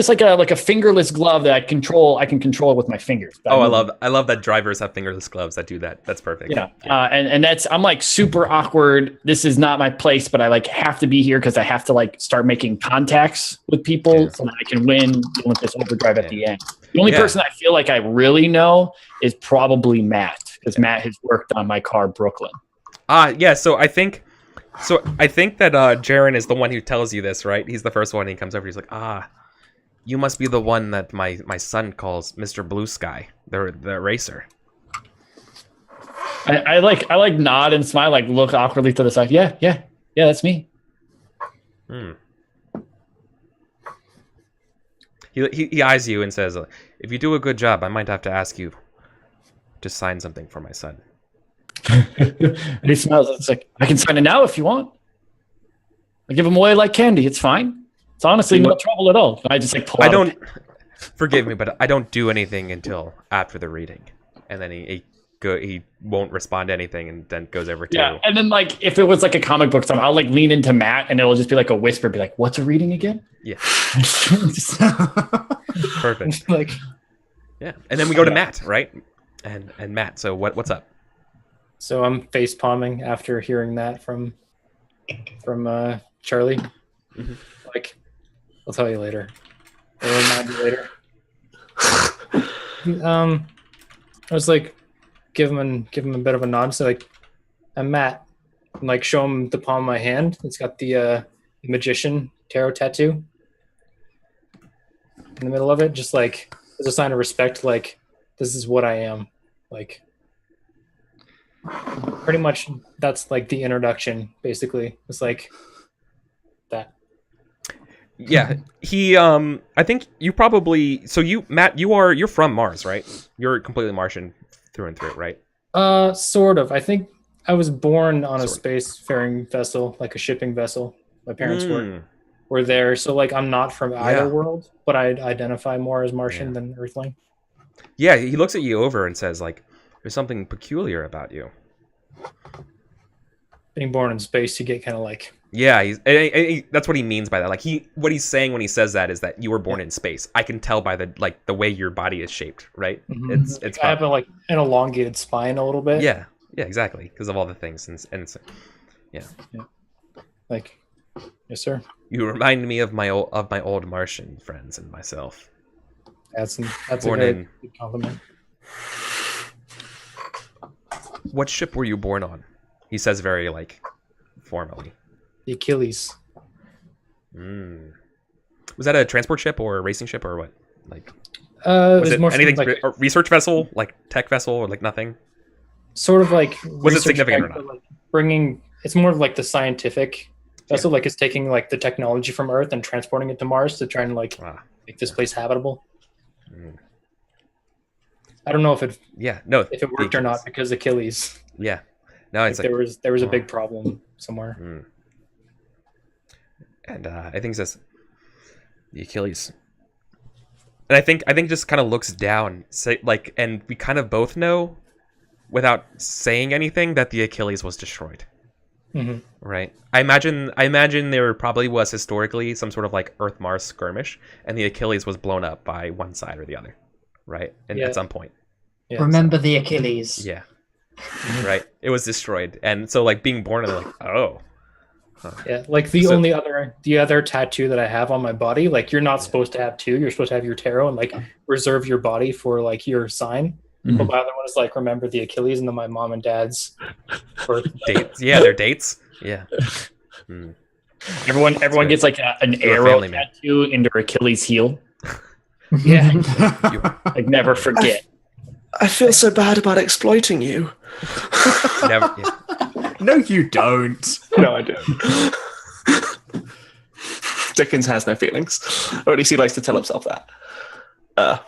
like a fingerless glove that I can control with my fingers. Oh, I love that drivers have fingerless gloves that do that. That's perfect. Yeah. And that's, I'm like super awkward. This is not my place, but I like have to be here because I have to like start making contacts with people so that I can win the Olympus Overdrive at the end. The only person I feel like I really know is probably Matt, because Matt has worked on my car Brooklyn. Yeah. So I think that Joran is the one who tells you this, right? He's the first one. He comes over. He's like, you must be the one that my son calls Mr. Blue Sky, the racer. I like nod and smile, like look awkwardly to the side. Yeah, that's me. He eyes you and says, if you do a good job, I might have to ask you to sign something for my son. And he smiles. It's like, I can sign it now if you want. I give them away like candy. It's fine. It's honestly no trouble at all. I just like pull out. Forgive me, but I don't do anything until after the reading. And then he won't respond to anything and then goes over to and then like if it was like a comic book stuff, I'll like lean into Matt and it'll just be like a whisper, be like, what's a reading again? Yeah. Perfect. Like, yeah. And then we go to Matt, right? And Matt, so what's up? So I'm face palming after hearing that from Charlie. Mm-hmm. Like, I'll tell you later. Or remind you later. I was like, give him a bit of a nod. So like, I'm Matt. And like, show him the palm of my hand. It's got the magician tarot tattoo in the middle of it, just like as a sign of respect. Like, this is what I am. Like, pretty much that's like the introduction. Basically, it's like that. Yeah, he. I think you probably. So you, Matt, you're from Mars, right? You're completely Martian through and through, right? Sort of. I think I was born on a Sort of. spacefaring vessel, like a shipping vessel. My parents were there, so like I'm not from either world, but I identify more as Martian than Earthling. Yeah, he looks at you over and says, like, "There's something peculiar about you." Being born in space, you get kind of like. Yeah, that's what he means by that. Like what he's saying when he says that is that you were born in space. I can tell by the way your body is shaped, right? Mm-hmm. It's I have an elongated spine a little bit. Yeah, exactly, because of all the things and it's, yeah. Like, yes, sir. You remind me of my old Martian friends and myself. That's Born a very in- good compliment. What ship were you born on? He says very like formally. The Achilles. Was that a transport ship or a racing ship or what? Like, Was was it more anything? like A research vessel, like tech vessel, or like nothing? sort of like Was it research significant or tech, not? but, like, bringing it's more of like the scientific vessel, like it's taking like the technology from Earth and transporting it to Mars to try and like make this place habitable. I don't know if it if it worked or not because Achilles. Yeah, no, it's like there was a big problem somewhere. And I think it says the Achilles, and I think just kind of looks down, and we kind of both know, without saying anything, that the Achilles was destroyed. Mm-hmm. Right. I imagine there probably was historically some sort of like Earth-Mars skirmish, and the Achilles was blown up by one side or the other, right? And at some point. Yeah, Remember the Achilles. Yeah. Right. It was destroyed, and so like being born in like, oh. Huh. Yeah, like the other tattoo that I have on my body, like you're not supposed to have two. You're supposed to have your tarot and like reserve your body for like your sign. Mhm. But my other one is like remember the Achilles, and then my mom and dad's birth Dates. Yeah, their dates. Yeah. Everyone gets like an You're a arrow family man. tattoo into Achilles' heel. Yeah. Like never forget. I feel so bad about exploiting you. Never. Yeah. No, you don't. No, I do. Dickens has no feelings, or at least he likes to tell himself that.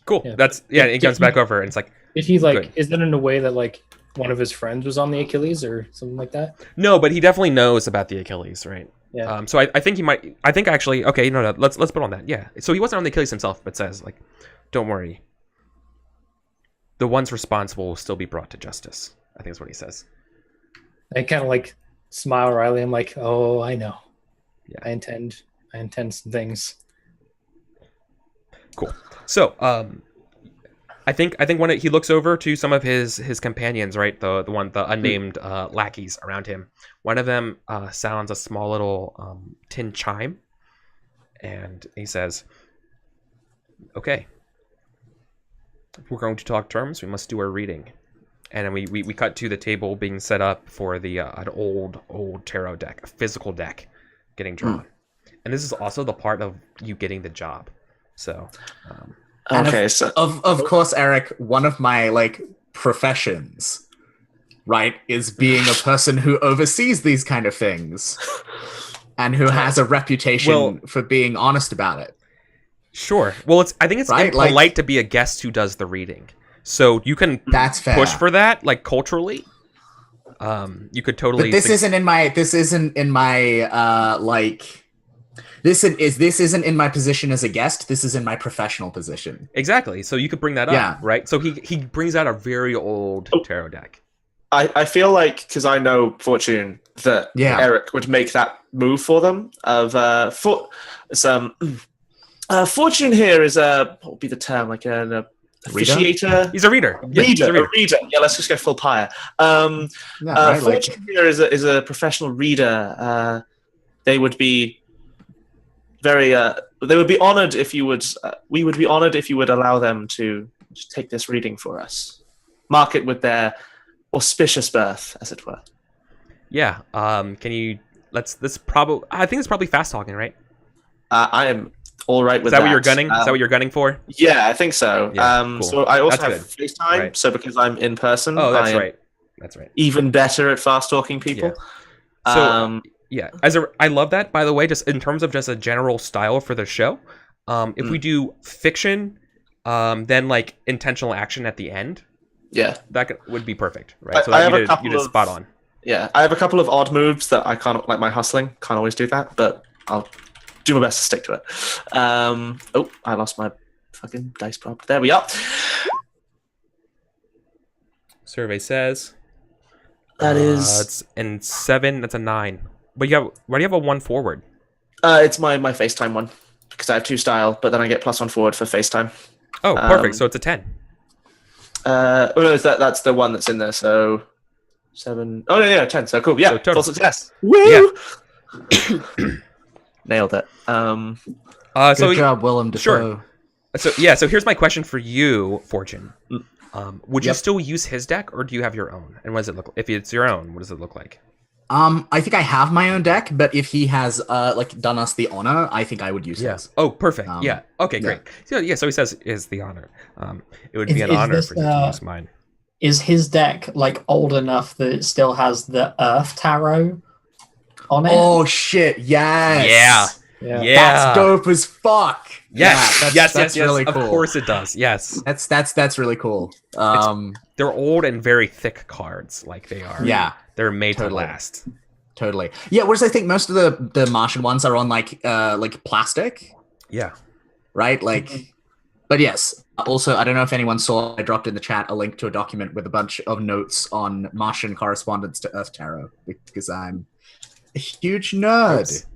Cool. Yeah. That's It comes back over, and it's like, Did he like? Good. Is it in a way that like one of his friends was on the Achilles or something like that? no, but he definitely knows about the Achilles, right? Yeah. So I think he might. I think actually. Okay, no. Let's put on that. Yeah. So he wasn't on the Achilles himself, but says like, "Don't worry. The ones responsible will still be brought to justice." I think that's what he says. I kind of like smile wryly. I'm like, oh, I know. Yeah. I intend some things. Cool. So I think when he looks over to some of his companions, right? The unnamed lackeys around him. One of them sounds a small little tin chime, and he says, "Okay, if we're going to talk terms, we must do our reading." And then we cut to the table being set up for the an old tarot deck, a physical deck, getting drawn. And this is also the part of you getting the job. So, And Okay, so of course, Eric, one of my like professions, right, is being a person who oversees these kind of things and who has a reputation for being honest about it. sure. Well, I think it's Right, impolite like- to be a guest who does the reading. So you can That's fair. push for that, like culturally. You could totally. But this isn't in my like this isn't in my position as a guest. This is in my professional position. Exactly. So you could bring that up, Yeah. right? So he brings out a very old tarot deck. I feel like, because I know Fortune, that Yeah. Eric would make that move for them. Fortune here is what would be the term, like an Reader? officiator. He's a reader. Yeah, he's a Reader, reader. a reader. Yeah, let's just go full pyre. Yeah, right, like, Fortune here is a professional reader. They would be very. They would be honored if you would. We would be honored if you would allow them to just take this reading for us. Mark it with their auspicious birth, as it were. Yeah. Can you This probably. I think it's probably fast talking, right? I am all right with Is that what you're gunning? Is that what you're gunning for? Yeah, I think so. Yeah, cool. So I also That's have FaceTime. Right. So because I'm in person, Oh, that's I am right. That's right. even better at fast talking people. Yeah. So yeah, I love that. By the way, just in terms of just a general style for the show, if we do fiction, then like intentional action at the end, would be perfect, right? So that you did spot on. Yeah, I have a couple of odd moves that I can't, like my hustling, can't always do that, but I'll do my best to stick to it. Oh, I lost my fucking dice prop. There we are. Survey says that is it's in 7. That's a 9. But why do you have a 1 forward? It's my FaceTime one because I have 2 style, but then I get +1 forward for FaceTime. Oh, perfect. So it's a 10. Oh no, that's the one that's in there. So 7. Oh yeah, 10. So cool. Yeah, so total success. Woo! Yeah. Nailed it. Good job, Willem Dafoe. Sure. So here's my question for you, Fortune. Would you still use his deck, or do you have your own? And what does it look like? If it's your own, what does it look like? I think I have my own deck, but if he has done us the honor, I think I would use his. Oh, perfect. Yeah. Okay, great. So so he says is the honor. It would be an honor for you to use mine. Is his deck like old enough that it still has the Earth Tarot on it? Oh shit! Yes. Yeah. That's dope as fuck. Yes. Yeah, that's really cool. Of course it does. Yes. That's really cool. They're old and very thick cards. Like they are. Yeah. They're made to last. Totally. Yeah. Whereas I think most of the Martian ones are on like plastic. Yeah. Right. Like. But yes. Also, I don't know if anyone saw. I dropped in the chat a link to a document with a bunch of notes on Martian correspondence to Earth Tarot because I'm a huge nerd.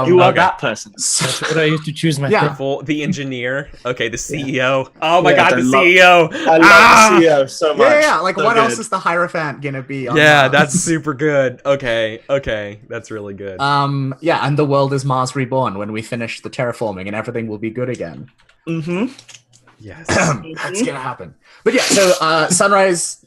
You are that person. That's what I used to choose my the engineer. Okay, the CEO. Oh my god, the CEO. I love the CEO so much. Yeah. Like, so what else is the Hierophant gonna be on Mars? That's super good. Okay, that's really good. Yeah, and the world is Mars reborn when we finish the terraforming and everything will be good again. Mm-hmm. Yes. That's gonna happen. But yeah, so sunrise.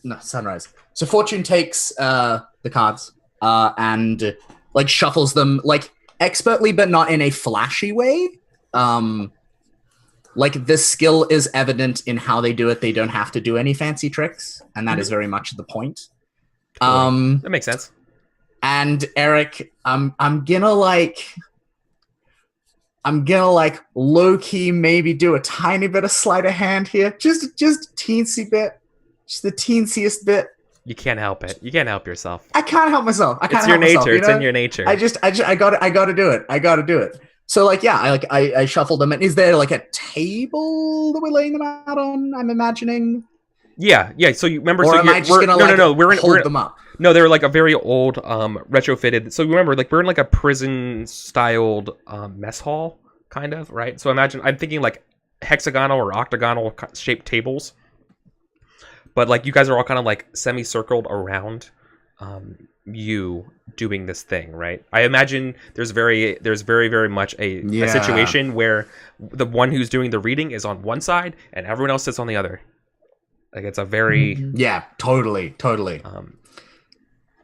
So Fortune takes the cards and like shuffles them like expertly, but not in a flashy way. Like the skill is evident in how they do it. They don't have to do any fancy tricks, and that is very much the point. That makes sense. And Eric, I'm gonna low key maybe do a tiny bit of sleight of hand here, just a teensy bit, just the teensiest bit. You can't help it. You can't help yourself. I can't help myself. It's your nature. It's in your nature. I gotta do it. So like, yeah, I shuffled them. And is there like a table that we're laying them out on? I'm imagining. Yeah. So you remember? Or so am I just gonna no. We're hold them up. No, they're like a very old, retrofitted. So remember, like we're in like a prison-styled mess hall, kind of, right? So I'm thinking like hexagonal or octagonal shaped tables. But like you guys are all kind of like semicircled around you doing this thing, right? I imagine there's very much a situation where the one who's doing the reading is on one side and everyone else sits on the other. Like it's a very totally.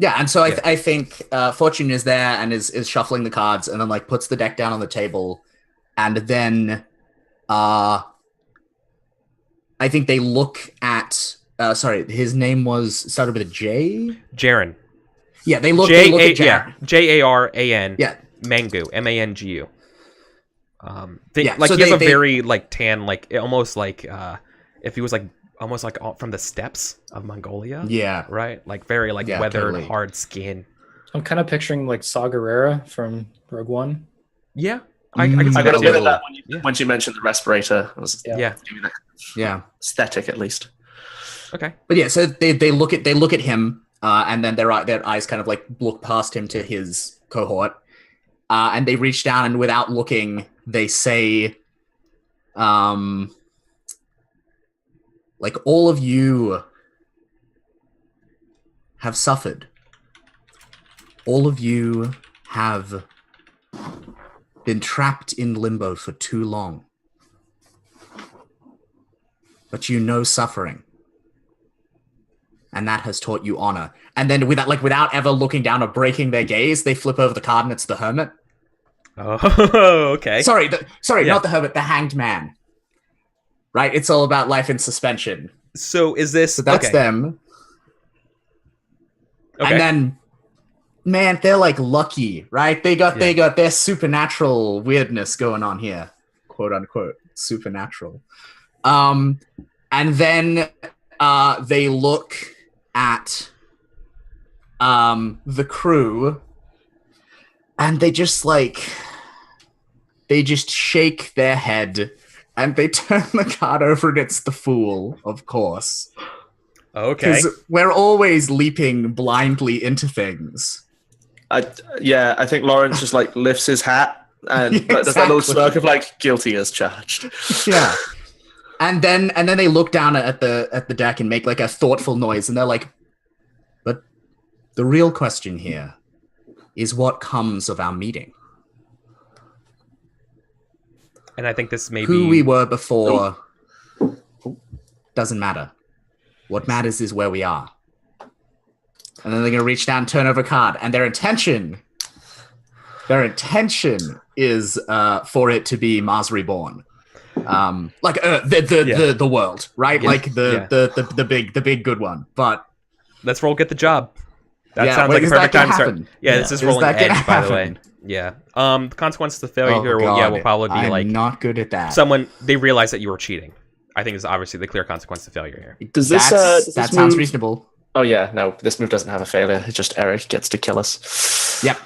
And so I think Fortune is there and is shuffling the cards and then like puts the deck down on the table, and then I think they look at. Sorry, his name started with a J? Joran. Yeah, they look at Joran. Yeah, Jaran. Yeah. Mangu. Mangu. So he has a very like tan, like almost like if he was like almost like from the steppes of Mongolia. Yeah. Right? Like very like weathered, hard skin. I'm kind of picturing like Saw Gerrera from Rogue One. Yeah. I got a bit of that when you mentioned the respirator. Yeah. Aesthetic at least. Okay. But yeah, so they look at him, and then their eyes kind of like look past him to his cohort, and they reach down and without looking, they say, like all of you have suffered. All of you have been trapped in limbo for too long. But you know suffering. and that has taught you honor. And then without ever looking down or breaking their gaze, they flip over the card and it's the hermit. Oh, okay. Sorry, Yeah. not the hermit, the hanged man. Right? It's all about life in suspension. So is this... So that's okay. them. Okay. And then, man, they're like lucky, right? They got their supernatural weirdness going on here, quote unquote, supernatural. And then they look at the crew, and they just shake their head, and they turn the card over, and it's the fool, of course. Okay. Because we're always leaping blindly into things. I think Lawrence just like lifts his hat and Yeah, does that little exactly. smirk of like guilty as charged. Yeah. And then they look down at the deck and make like a thoughtful noise, and they're like, but the real question here is what comes of our meeting. And I think this may Who be... we were before doesn't matter. What matters is where we are. And then they're going to reach down and turn over a card. And their intention is for it to be Mars Reborn. The world, right? Yeah. Like the big good one. But Let's roll get the job. That Yeah, sounds wait, like a is perfect that time to gonna start. happen? Yeah, this is Is rolling that gonna edge, by the way. happen? Yeah. The consequences of failure here will God, probably be I'm like not good at that. they realize that you were cheating. I think is obviously the clear consequence of failure here. Does this, that sounds reasonable. Oh yeah, no, this move doesn't have a failure. It's just Eric gets to kill us. Yep.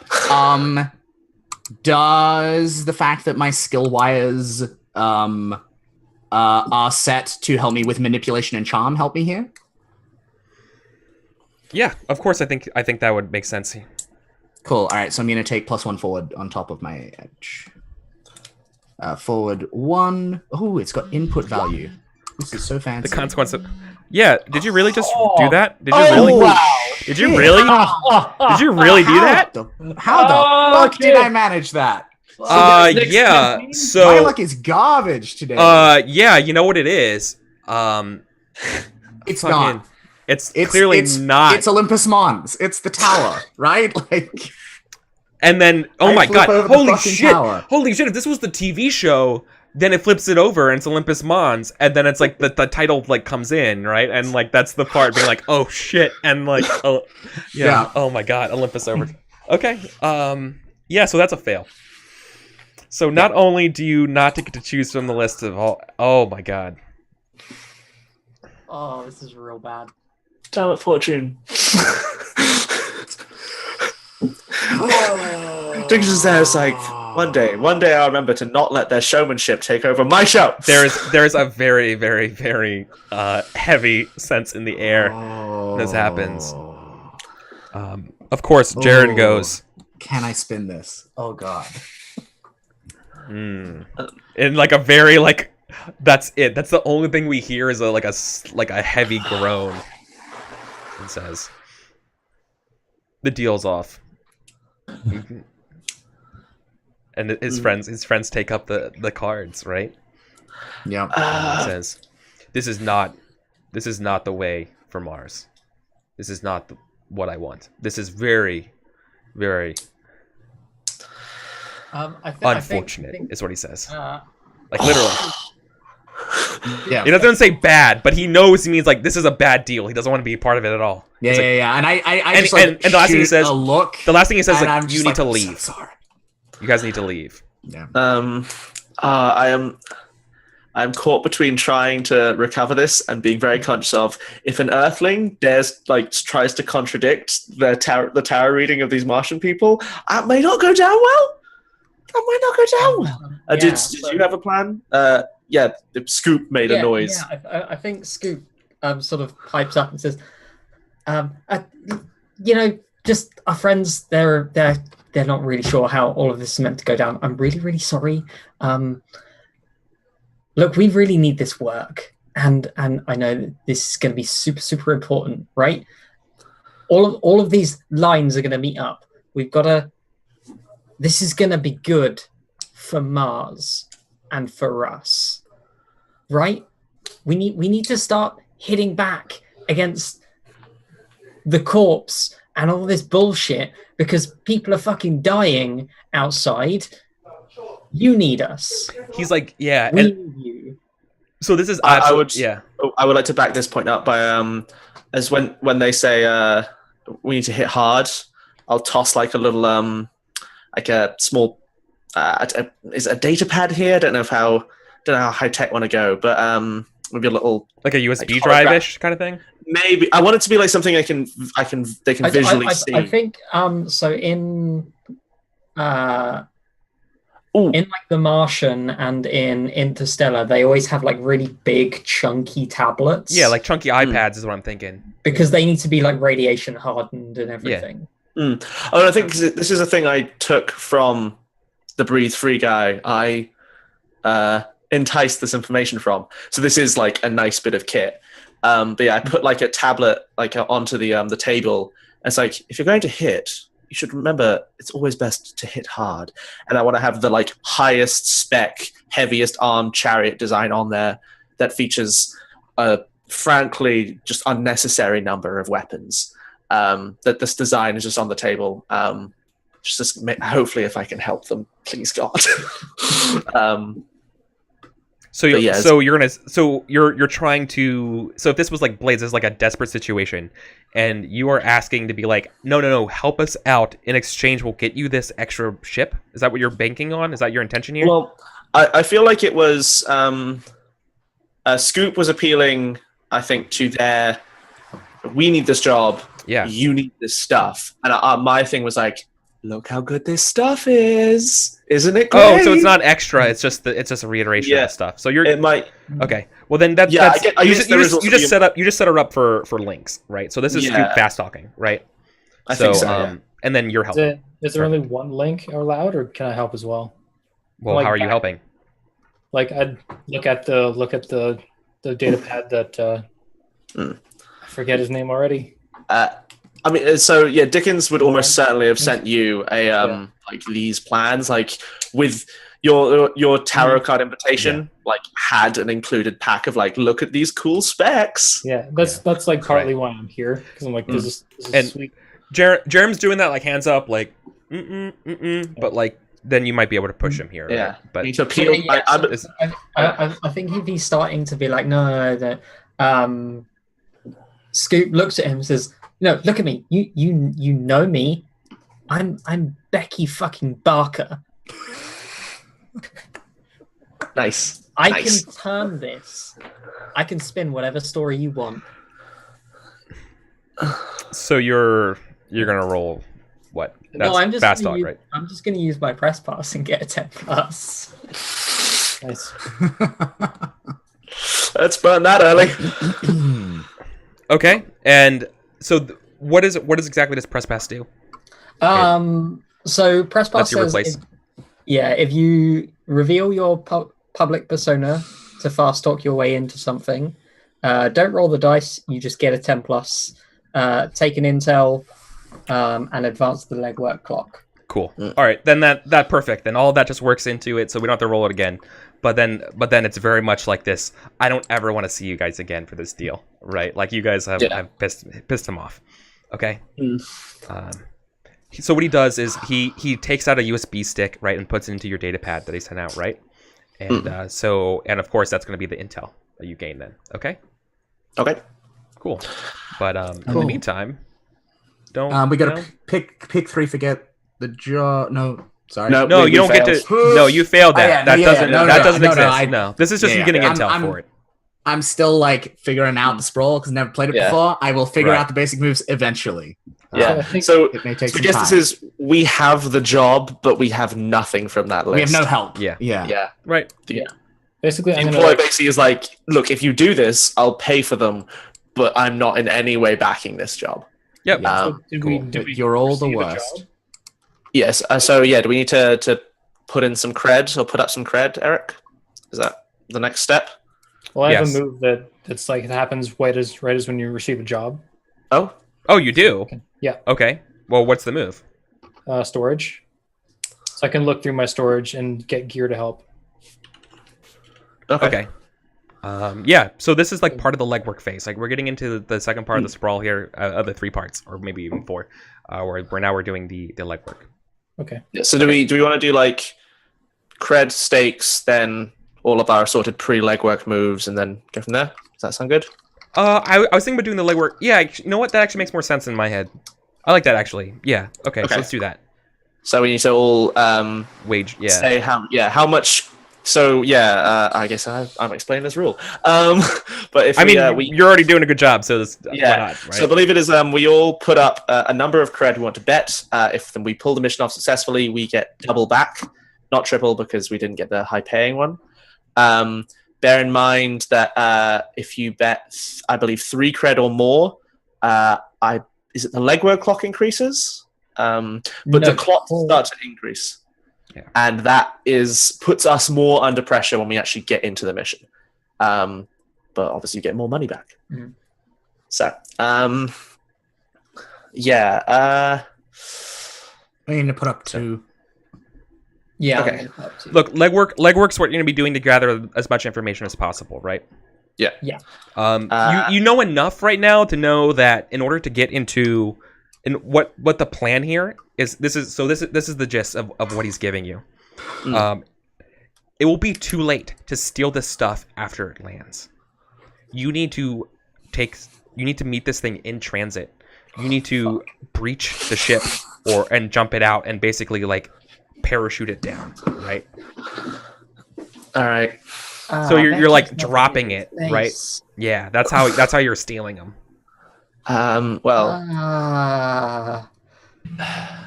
Does the fact that my skill wires are set to help me with manipulation and charm help me here? Yeah, of course. I think that would make sense. Cool. All right, so I'm going to take +1 forward on top of my edge. Forward 1. Oh, it's got input value. This is so fancy. The consequence of... Yeah, did you really just do that? Did you really? wow. Did you really? Did you really do that? How the fuck did I manage that? Yeah. My So, luck is garbage today. yeah, you know what it is? It's fucking- not. It's clearly not. It's Olympus Mons. It's the tower, right? Like, And then, oh I my flip god, over the holy fucking shit, tower. holy shit! If this was the TV show, then it flips it over and it's Olympus Mons, and then it's like the title like comes in, right? And like that's the part being like, oh shit, and like, oh yeah. Oh my god, Olympus Overdrive. Okay, yeah, so that's a fail. So not only do you not get to choose from the list of all, oh my god. Oh, this is real bad. Damn it, Fortune. Dickens is there. It's like one day I'll remember to not let their showmanship take over my show. There's a very, very, very heavy sense in the air. This happens. Of course, Joran goes. Can I spin this? Oh god. In like a very like, that's it. That's the only thing we hear is a heavy groan. It says, "The deal's off." And his friends take up the cards, right? Yeah. And it says, "This is not the way for Mars. This is not what I want. This is very, very unfortunate." Is what he says. Like literally. Yeah. He doesn't say bad, but he knows he means like this is a bad deal. He doesn't want to be a part of it at all. Yeah, It's like- yeah. And I and- just like and the last thing he shoot says- a look. The last thing he says is and like, I'm you just need to like, leave. I'm so sorry. You guys need to leave. Yeah. I'm caught between trying to recover this and being very conscious of if an Earthling tries to contradict the tarot reading of these Martian people, that may not go down well. Did you have a plan? Yeah, the Scoop made a noise. Yeah, I think Scoop sort of pipes up and says, just our friends, they're not really sure how all of this is meant to go down. I'm really, really sorry. Look, we really need this work, and I know that this is going to be super, super important, right? All of these lines are going to meet up. We've got to. This is going to be good for Mars and for us, right? We need to start hitting back against the corpse and all this bullshit because people are fucking dying outside. You need us. He's like, yeah. We And need you. so this is I would yeah. I would like to back this point up by as when they say we need to hit hard, I'll toss like a little like a small is a data pad here? I don't know how high tech want to go, but maybe a little Like a USB like drive-ish kind of thing. Maybe I want it to be like something they can visually see. I think so in Ooh. in like The Martian and in Interstellar, they always have like really big chunky tablets. Yeah, like chunky iPads is what I'm thinking. because they need to be like radiation hardened and everything. Oh, I think this is a thing I took from the Breathe Free guy. I enticed this information from. So this is like a nice bit of kit. But yeah, I put like a tablet like onto the table. And it's like, if you're going to hit, you should remember it's always best to hit hard. And I want to have the like highest spec, heaviest armed chariot design on there that features a frankly just unnecessary number of weapons. That this design is just on the table. Hopefully, if I can help them, please God. So you're trying to. So if this was like Blades, this is like a desperate situation, and you are asking to be like, no, help us out. In exchange, we'll get you this extra ship. Is that what you're banking on? Is that your intention here? Well, I feel like it was. Scoop was appealing, I think, to their. We need this job. Yeah. You need this stuff, and my thing was like, look how good this stuff is. Isn't it great? Oh, so it's not extra. It's just a reiteration of stuff. So you're. It might. Okay. Well, then that's. You just set her up for links, right? So this is Scoop fast talking, right? I think so. And then you're helping. Is there only one link allowed, or can I help as well? Well, like how are you helping? Like I'd look at the data pad that I forget his name already. I mean, so yeah, Dickens would almost certainly have sent you a like these plans, like with your tarot card invitation, like had an included pack of like, look at these cool specs. Yeah, that's like partly why I'm here, because I'm like, this is sweet. Jerem's doing that like hands up, like but like then you might be able to push him here. Yeah, right? But need to appeal. I think if he's starting to be like, no, that Scoop looks at him and says, no, look at me. You know me. I'm Becky fucking Barker. Nice. I can turn this. I can spin whatever story you want. So you're gonna roll what? That's no, I'm just fast talk, right? I'm just gonna use my press pass and get a 10+. Nice. Let's burn that early. Okay, and so what exactly does press pass do? So press pass says, if you reveal your public persona to fast talk your way into something, don't roll the dice. You just get a 10+. Take an intel, and advance the legwork clock. Cool. All right, then that perfect. Then all of that just works into it, so we don't have to roll it again. But then it's very much like this. I don't ever want to see you guys again for this deal, right? Like you guys have pissed him off. Okay. So what he does is he takes out a USB stick, right, and puts it into your data pad that he sent out, right? And and of course that's going to be the intel that you gain then. Okay. Okay. Cool. But in the meantime, don't we gotta pick 3. Forget the jaw. No. Sorry. No, you don't get to. No, you failed that. That doesn't exist. No, this is just you getting intel for it. I'm still like figuring out the Sprawl because I've never played it before. I will figure out the basic moves eventually. So it may take I guess this is we have the job, but we have nothing from that list. We have no help. Yeah. Right. Yeah. Basically, the employer basically is like, look, if you do this, I'll pay for them, but I'm not in any way backing this job. Yep. You're all the worst. Yes. So do we need to put in some cred or put up some cred, Eric? Is that the next step? Well, I have a move that's like it happens right as when you receive a job. Oh, you do? Yeah. Okay. Well, what's the move? Storage. So I can look through my storage and get gear to help. Okay. Yeah, so this is like part of the legwork phase. Like we're getting into the second part of the sprawl here, of the 3 parts, or maybe even 4. Where we're doing the legwork. Okay. Yeah, so do we want to do like cred stakes, then all of our assorted pre-legwork moves, and then go from there? Does that sound good? I was thinking about doing the legwork. Yeah, you know what? That actually makes more sense in my head. I like that actually. Yeah. Okay. So let's do that. So we need to all Wage. Yeah. say how much. So yeah, I guess I'm explaining this rule. But if you're already doing a good job, so this, yeah. why not, right? So I believe it is. We all put up a number of cred we want to bet. If we pull the mission off successfully, we get double back, not triple because we didn't get the high paying one. Bear in mind that if you bet, I believe 3 cred or more, is it the legwork clock increases? But the clock starts to increase. Yeah. And that puts us more under pressure when we actually get into the mission. But obviously you get more money back. Mm-hmm. So, yeah. We need to put up 2. Yeah. Okay. Look, legwork's what you're going to be doing to gather as much information as possible, right? Yeah. Yeah. You know enough right now to know that in order to get into... And what the plan here is, this is the gist of what he's giving you. It will be too late to steal this stuff after it lands. You need to meet this thing in transit. You need to breach the ship and jump it out and basically like parachute it down, right? All right. So you're like dropping it, right? Yeah, that's how you're stealing them.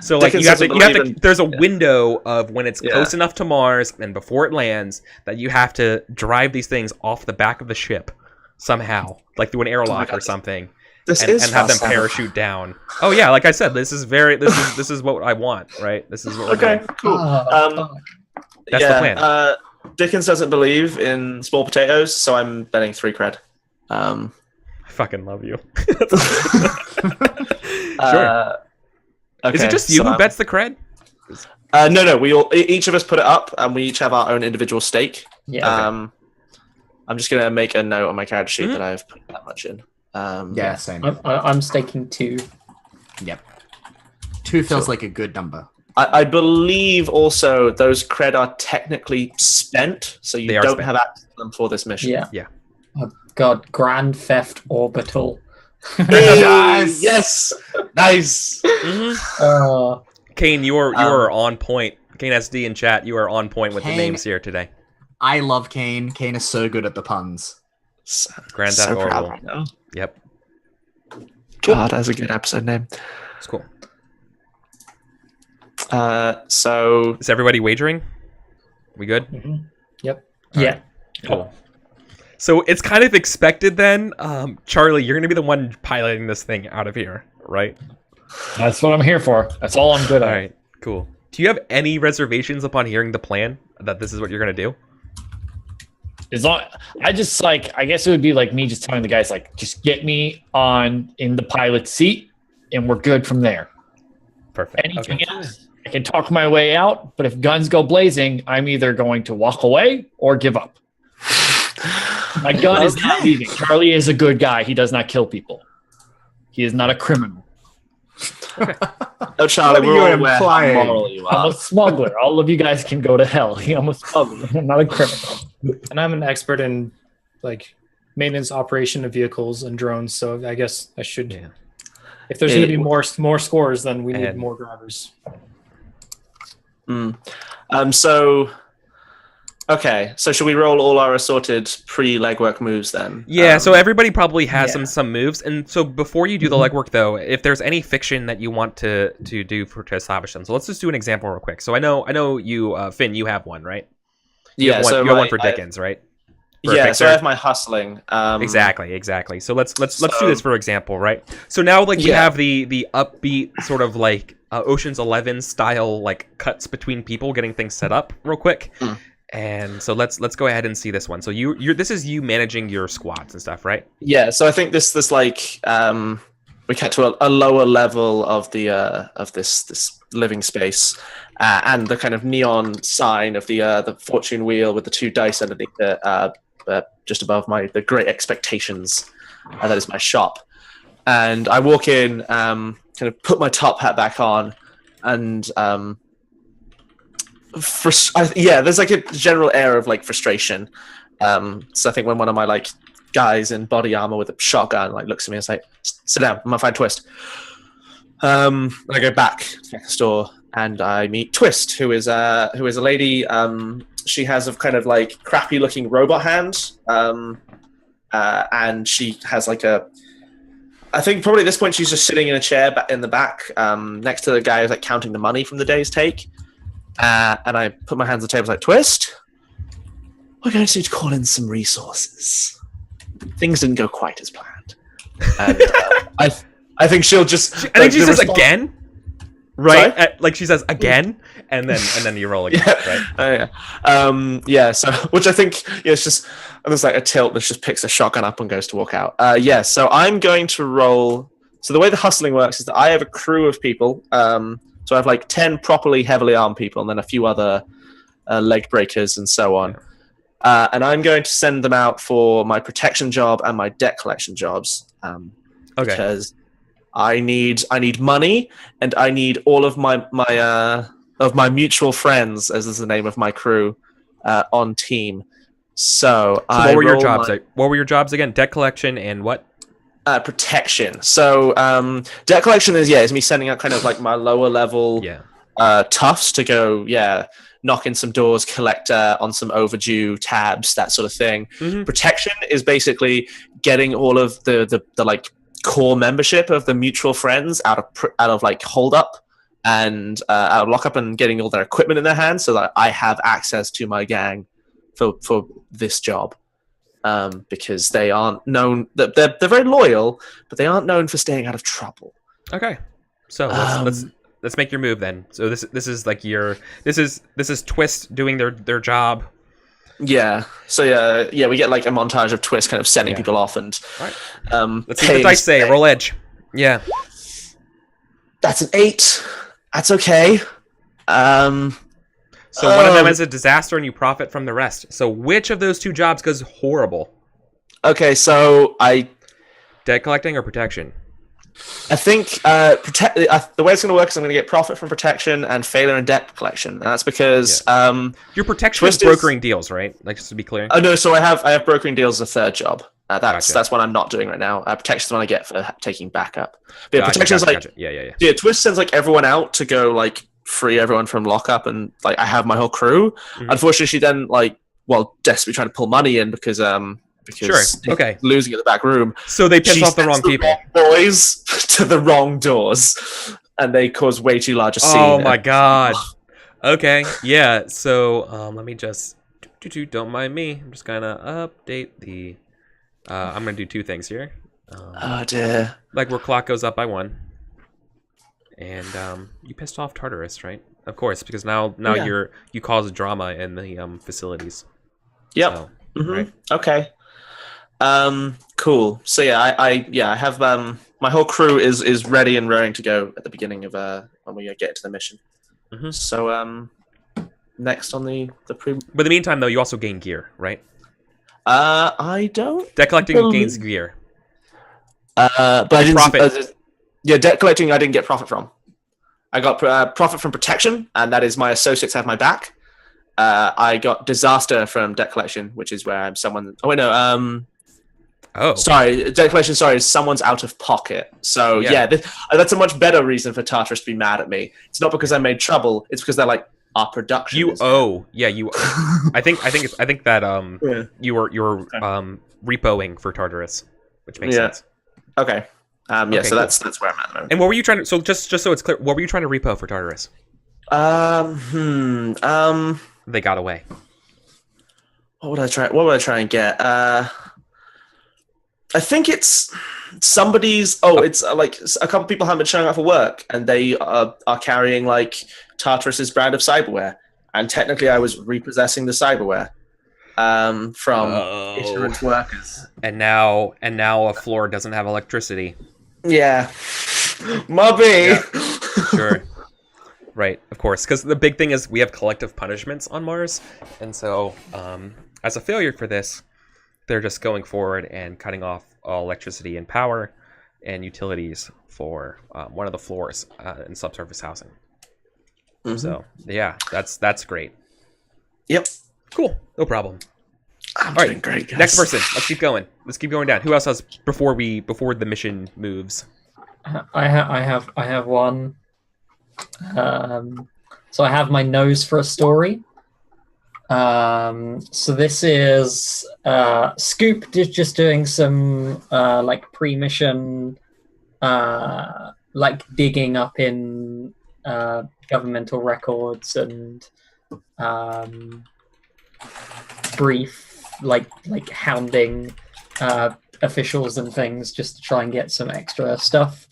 So like you have to there's a window of when it's close enough to Mars and before it lands that you have to drive these things off the back of the ship somehow, like through an airlock or something, and have them parachute down. Oh yeah, like I said, this is what I want, right? This is what we're doing. Cool. That's the plan. Dickens doesn't believe in small potatoes, so I'm betting 3 cred. I fucking love you. Sure. Okay, is it just you who bets the cred? No. We each of us put it up, and we each have our own individual stake. Yeah. Okay. I'm just gonna make a note on my character sheet that I've put that much in. Yeah, same. I'm staking 2. Yep. 2 feels like a good number. I believe also those cred are technically spent, so you don't have access to them for this mission. Yeah. Oh God, Grand Theft Orbital. Nice. Yes. Nice. Kane, you are on point. Kane SD in chat, you are on point with the names here today. I love Kane. Kane is so good at the puns. Grand Theft Orbital. Right now. Yep. God, that's a good episode name. It's cool. So is everybody wagering? We good? Mm-hmm. Yep. All right. Cool. So it's kind of expected then, Charlie, you're going to be the one piloting this thing out of here, right? That's what I'm here for. That's all I'm good at. All right, cool. Do you have any reservations upon hearing the plan that this is what you're going to do? I guess it would be like me just telling the guys, like, just get me in the pilot seat and we're good from there. Perfect. Anything else, I can talk my way out, but if guns go blazing, I'm either going to walk away or give up. My gun is not leaving. Charlie is a good guy. He does not kill people. He is not a criminal. Oh, Charlie, we're all implying. I'm a smuggler. All of you guys can go to hell. I'm a smuggler. I'm not a criminal. And I'm an expert in like maintenance operation of vehicles and drones, so I guess I should. Yeah. If there's going to be more scores, then we need more drivers. So should we roll all our assorted pre-legwork moves then? Yeah, so everybody probably has some moves. And so before you do the legwork, though, if there's any fiction that you want to do to establish them. So let's just do an example real quick. So I know you, Finn, you have one, right? You have one for Dickens, right? So I have my hustling. Exactly. So let's do this for example, right? So now we have the upbeat sort of like Ocean's 11 style like cuts between people getting things set up real quick. And so let's go ahead and see this one. So this is you managing your squads and stuff, right? Yeah. So I think this like we get to a lower level of the of this living space, and the kind of neon sign of the fortune wheel with the 2 dice underneath it just above the great expectations. That is my shop. And I walk in, kind of put my top hat back on, and there's like a general air of like frustration. So I think when one of my like guys in body armor with a shotgun like looks at me and is like, "Sit down, I'm gonna find Twist." I go back to the store and I meet Twist, who is a lady. She has a kind of like crappy looking robot hand, and she has like I think probably at this point she's just sitting in a chair in the back, next to the guy who's like counting the money from the day's take. And I put my hands on the table, like, "Twist, we're going to need to call in some resources. Things didn't go quite as planned." And I think she'll just. I think she says again, right? Like she says again, and then you roll again, right? Oh, yeah. So which I think it's just there's like a tilt that just picks a shotgun up and goes to walk out. So I'm going to roll. So the way the hustling works is that I have a crew of people. So I have like 10 properly heavily armed people, and then a few other leg breakers and so on. And I'm going to send them out for my protection job and my debt collection jobs. Because I need money, and I need all of my mutual friends, as is the name of my crew, on team. So what were your jobs? What were your jobs again? Debt collection and what? Protection. So debt collection is me sending out kind of like my lower level toughs to go knock in some doors, collect on some overdue tabs, that sort of thing. Mm-hmm. Protection is basically getting all of the like core membership of the mutual friends out of like hold up and out of lockup, and getting all their equipment in their hands so that I have access to my gang for this job. Because they aren't known, they're very loyal, but they aren't known for staying out of trouble. Okay, so let's make your move then. So this is like this is Twist doing their job. Yeah. So we get like a montage of Twist kind of sending people off and. Right. Let's see what the dice say. Roll edge. Yeah. That's an 8. That's okay. So one of them is a disaster, and you profit from the rest. So which of those two jobs goes horrible? Okay, so debt collecting or protection? I think the way it's going to work is I'm going to get profit from protection and failure in debt collection. And that's because your protection is brokering deals, right? Like, just to be clear. Oh no, so I have brokering deals as a third job. That's what I'm not doing right now. Protection is what I get for taking backup. But protection is like yeah. Twist sends like everyone out to go like free everyone from lockup, and like I have my whole crew. Mm-hmm. Unfortunately, she then desperately trying to pull money in because losing at the back room. So they piss off the wrong people. Boys to the wrong doors, and they cause way too large a scene. Oh my god. Okay, yeah. So let me just don't mind me. I'm just gonna update the. I'm gonna do two things here. Oh dear. Like where clock goes up by 1. And you pissed off Tartarus, right? Of course, because now you cause drama in the facilities. Yep. So, right? Okay. Cool. So I have my whole crew is ready and raring to go at the beginning of when we get to the mission. Mm-hmm. So next on the pre. But in the meantime, though, you also gain gear, right? I don't. Debt collecting gains gear. But I didn't. Profit. Debt collecting I didn't get profit from. I got profit from protection, and that is my associates have my back. I got disaster from debt collection, which is where I'm someone. Oh wait, no. Sorry, debt collection. Sorry, someone's out of pocket. So that's a much better reason for Tartarus to be mad at me. It's not because I made trouble. It's because they're like our production. You owe. Yeah, you. I think that you were repoing for Tartarus, which makes sense. Okay. Okay, so cool. that's where I'm at the moment. And what were you trying to? So just so it's clear, what were you trying to repo for Tartarus? They got away. What would I try and get? I think it's somebody's. It's like a couple people haven't been showing up for work, and they are carrying like Tartarus's brand of cyberware. And technically, I was repossessing the cyberware from insurance workers. And now a floor doesn't have electricity. Yeah, Mubby. Yeah. Sure. Right, of course, because the big thing is we have collective punishments on Mars, and so as a failure for this, they're just going forward and cutting off all electricity and power and utilities for one of the floors in subsurface housing. So yeah, that's great. Yep. Cool. No problem. I'm All doing right, great, guys. next person. Let's keep going. Let's keep going down. Who else has before the mission moves? I have one. So I have my nose for a story. So this is Scoop just doing some like pre-mission like digging up in governmental records and brief like hounding officials and things just to try and get some extra stuff.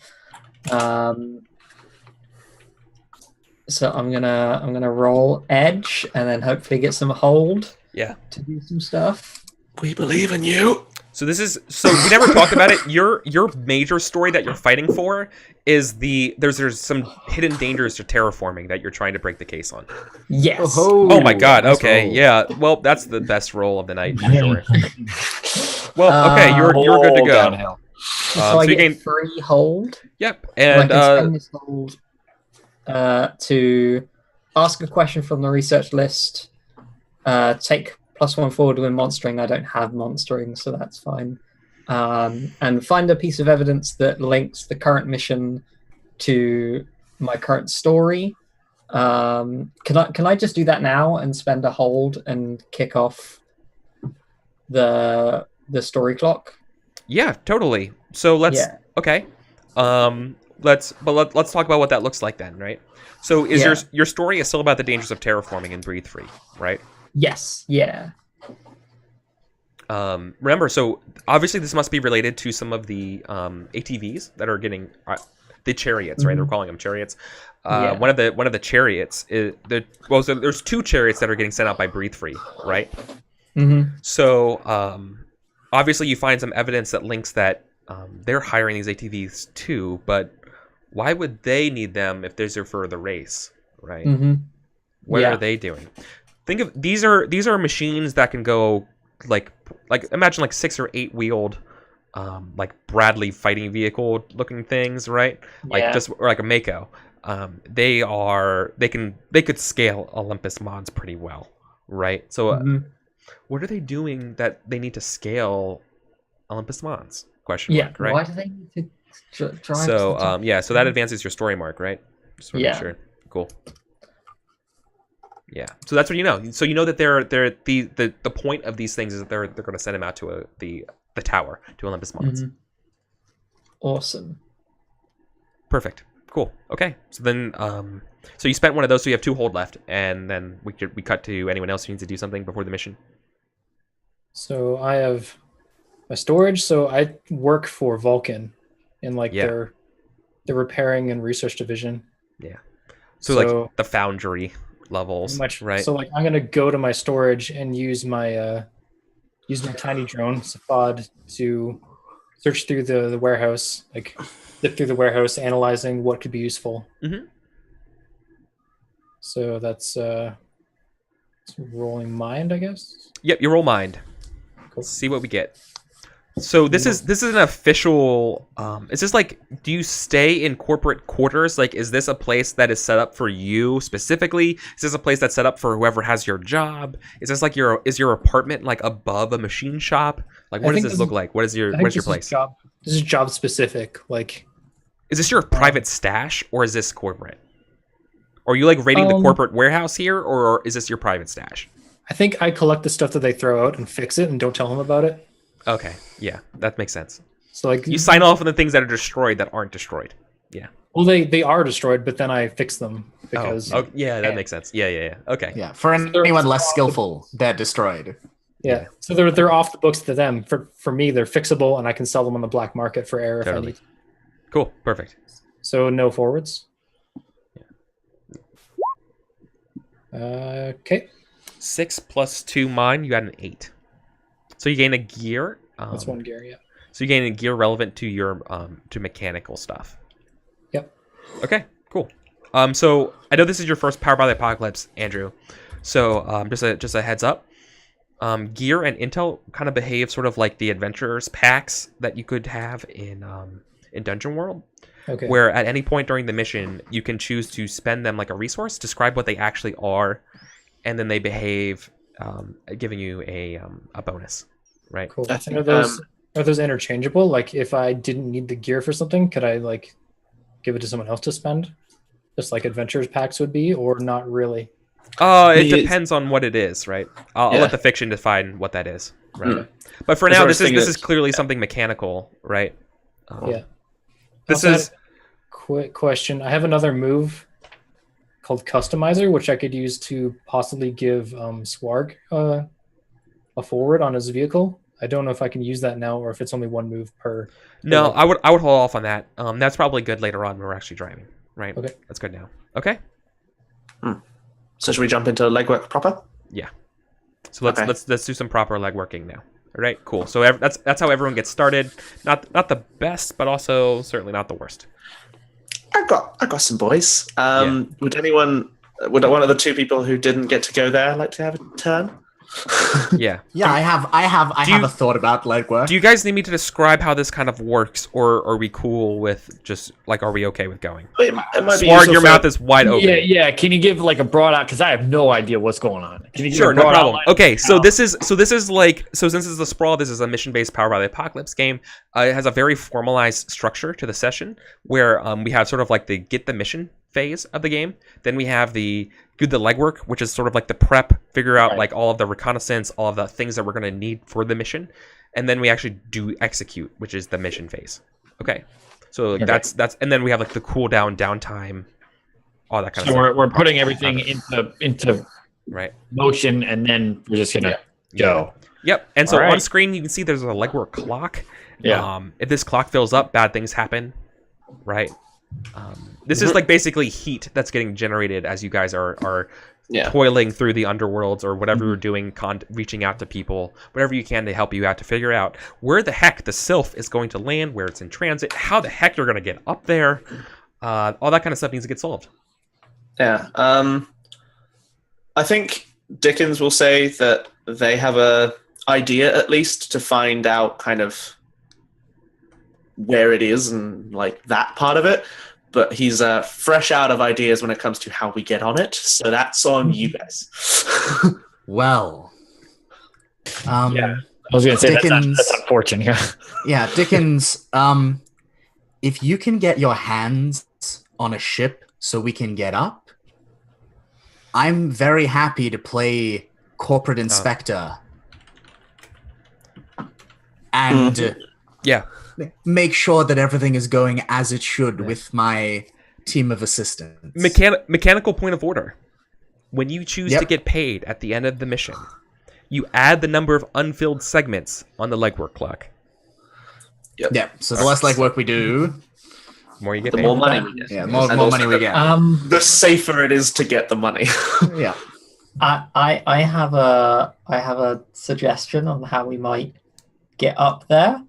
So I'm gonna roll edge and then hopefully get some hold. Yeah. To do some stuff. We believe in you. So we never talked about it. Your major story that you're fighting for is there's some hidden dangers to terraforming that you're trying to break the case on. Yes. Oh my god. Okay. Yeah. Well, that's the best roll of the night for sure. Well, okay, you're good to go. Downhill. So I you get 3 hold. Yep. And I And can spend this hold to ask a question from the research list, take +1 forward when monstering. I don't have monstering, so that's fine. And find a piece of evidence that links the current mission to my current story. Can I just do that now and spend a hold and kick off the story clock? yeah, totally. So let's okay. Let's talk about what that looks like then, right? So is your story is still about the dangers of terraforming in Breathe Free, right? Yes. Yeah. Remember, so obviously this must be related to some of the ATVs that are getting the chariots, right? They're calling them chariots. One of the chariots is so there's 2 chariots that are getting sent out by Breathe Free, right? So obviously you find some evidence that links that they're hiring these ATVs too, but why would they need them if these are for the race, right? What are they doing? Think of these are machines that can go like imagine like 6 or 8 wheeled like Bradley fighting vehicle looking things, right? Like just or like a Mako. They could scale Olympus mods pretty well, right? So what are they doing that they need to scale Olympus mods? Question mark, right? Why do they need to drive? So so that advances your story mark, right? Just want to make sure. Cool. Yeah. So that's what you know. So you know that they're the point of these things is that they're going to send them out to the tower to Olympus mods. Awesome. Perfect. Cool. Okay. So then so you spent one of those, so you have 2 hold left, and then we cut to anyone else who needs to do something before the mission. So I have my storage. So I work for Vulcan in like their repairing and research division. Yeah. So like the foundry levels, right? So like I'm gonna go to my storage and use my tiny drone Safad to search through the warehouse, like zip through the warehouse, analyzing what could be useful. So that's rolling mind, I guess. Yep, you roll mind. Cool. Let's see what we get. So this is an official. Is this like? Do you stay in corporate quarters? Like, is this a place that is set up for you specifically? Is this a place that's set up for whoever has your job? Is this like is your apartment like above a machine shop? Like, what does this look like? What is your place? This is job specific. Like, is this your private stash or is this corporate? Or are you like raiding the corporate warehouse here, or is this your private stash? I think I collect the stuff that they throw out and fix it and don't tell them about it. Okay, yeah, that makes sense. So like you sign off on the things that are destroyed that aren't destroyed. Yeah. Well, they are destroyed, but then I fix them because. Oh yeah, that makes sense. Yeah. Okay. Yeah, for anyone less skillful, they're destroyed. Yeah. So they're off the books to them. For me, they're fixable, and I can sell them on the black market for air if I need. Cool. Perfect. So no forwards. Okay. 6 + 2 mine. You got an 8. So you gain a gear. That's 1 gear, yeah. So you gain a gear relevant to your to mechanical stuff. Yep. Okay, cool. So I know this is your first Power by the Apocalypse, Andrew. So just a heads up. gear and intel kind of behave sort of like the adventurers packs that you could have in Dungeon World. Okay. Where at any point during the mission, you can choose to spend them like a resource, describe what they actually are, and then they behave, giving you a bonus, right? Cool. I think, Are those interchangeable? Like, if I didn't need the gear for something, could I like give it to someone else to spend, just like adventures packs would be, or not really? It depends on what it is, right? I'll let the fiction define what that is, right? But for now, this is clearly something mechanical, right? Yeah. This Also, is quick question. I have another move called Customizer, which I could use to possibly give Swarg a forward on his vehicle. I don't know if I can use that now or if it's only one move per. No, I would hold off on that. That's probably good later on when we're actually driving, right? Okay. That's good now. Okay. So should we jump into legwork proper? Yeah. So let's do some proper legworking now. All right, cool. So that's how everyone gets started. Not the best, but also certainly not the worst. I got some boys. Would one of the two people who didn't get to go there like to have a turn? Yeah. Yeah, I have a thought about legwork. Do you guys need me to describe how this kind of works, or are we cool with just like, are we okay with going? It might be Swarg, useful your for- mouth is wide open. Yeah. Can you give like a broad out? Because I have no idea what's going on. Can you give Sure, a no broad problem. outline? Okay, so this is like, so since it's a Sprawl, this is a mission-based Power by the Apocalypse game. It has a very formalized structure to the session where we have sort of like the get the mission phase of the game. Then we have the do the legwork, which is sort of like the prep, figure out like all of the reconnaissance, all of the things that we're going to need for the mission. And then we actually do execute, which is the mission phase. Okay. So that's and then we have like the cooldown, downtime, all that kind of stuff. So we're putting everything into Right. motion, and then we're just gonna go. Yep. And so All right. on screen you can see there's a legwork clock. Yeah. If this clock fills up, bad things happen. Right. This is like basically heat that's getting generated as you guys are toiling through the underworlds or whatever you're doing, reaching out to people, whatever you can to help you out to figure out where the heck the sylph is going to land, where it's in transit, how the heck you're going to get up there. All that kind of stuff needs to get solved. Yeah. I think Dickens will say that they have a idea at least to find out kind of where it is and like that part of it. But he's fresh out of ideas when it comes to how we get on it. So that's on you guys. Well, I was gonna say Dickens- that's unfortunate. Yeah. yeah, Dickens. If you can get your hands on a ship so we can get up, I'm very happy to play corporate inspector and Yeah. make sure that everything is going as it should with my team of assistants. Mechanical point of order. When you choose to get paid at the end of the mission, you add the number of unfilled segments on the legwork clock. Yeah, so the less legwork we do, The more you get The paid. more money we get. yeah, more And also money we get. The safer it is to get the money. Yeah. I have a suggestion on how we might get up there.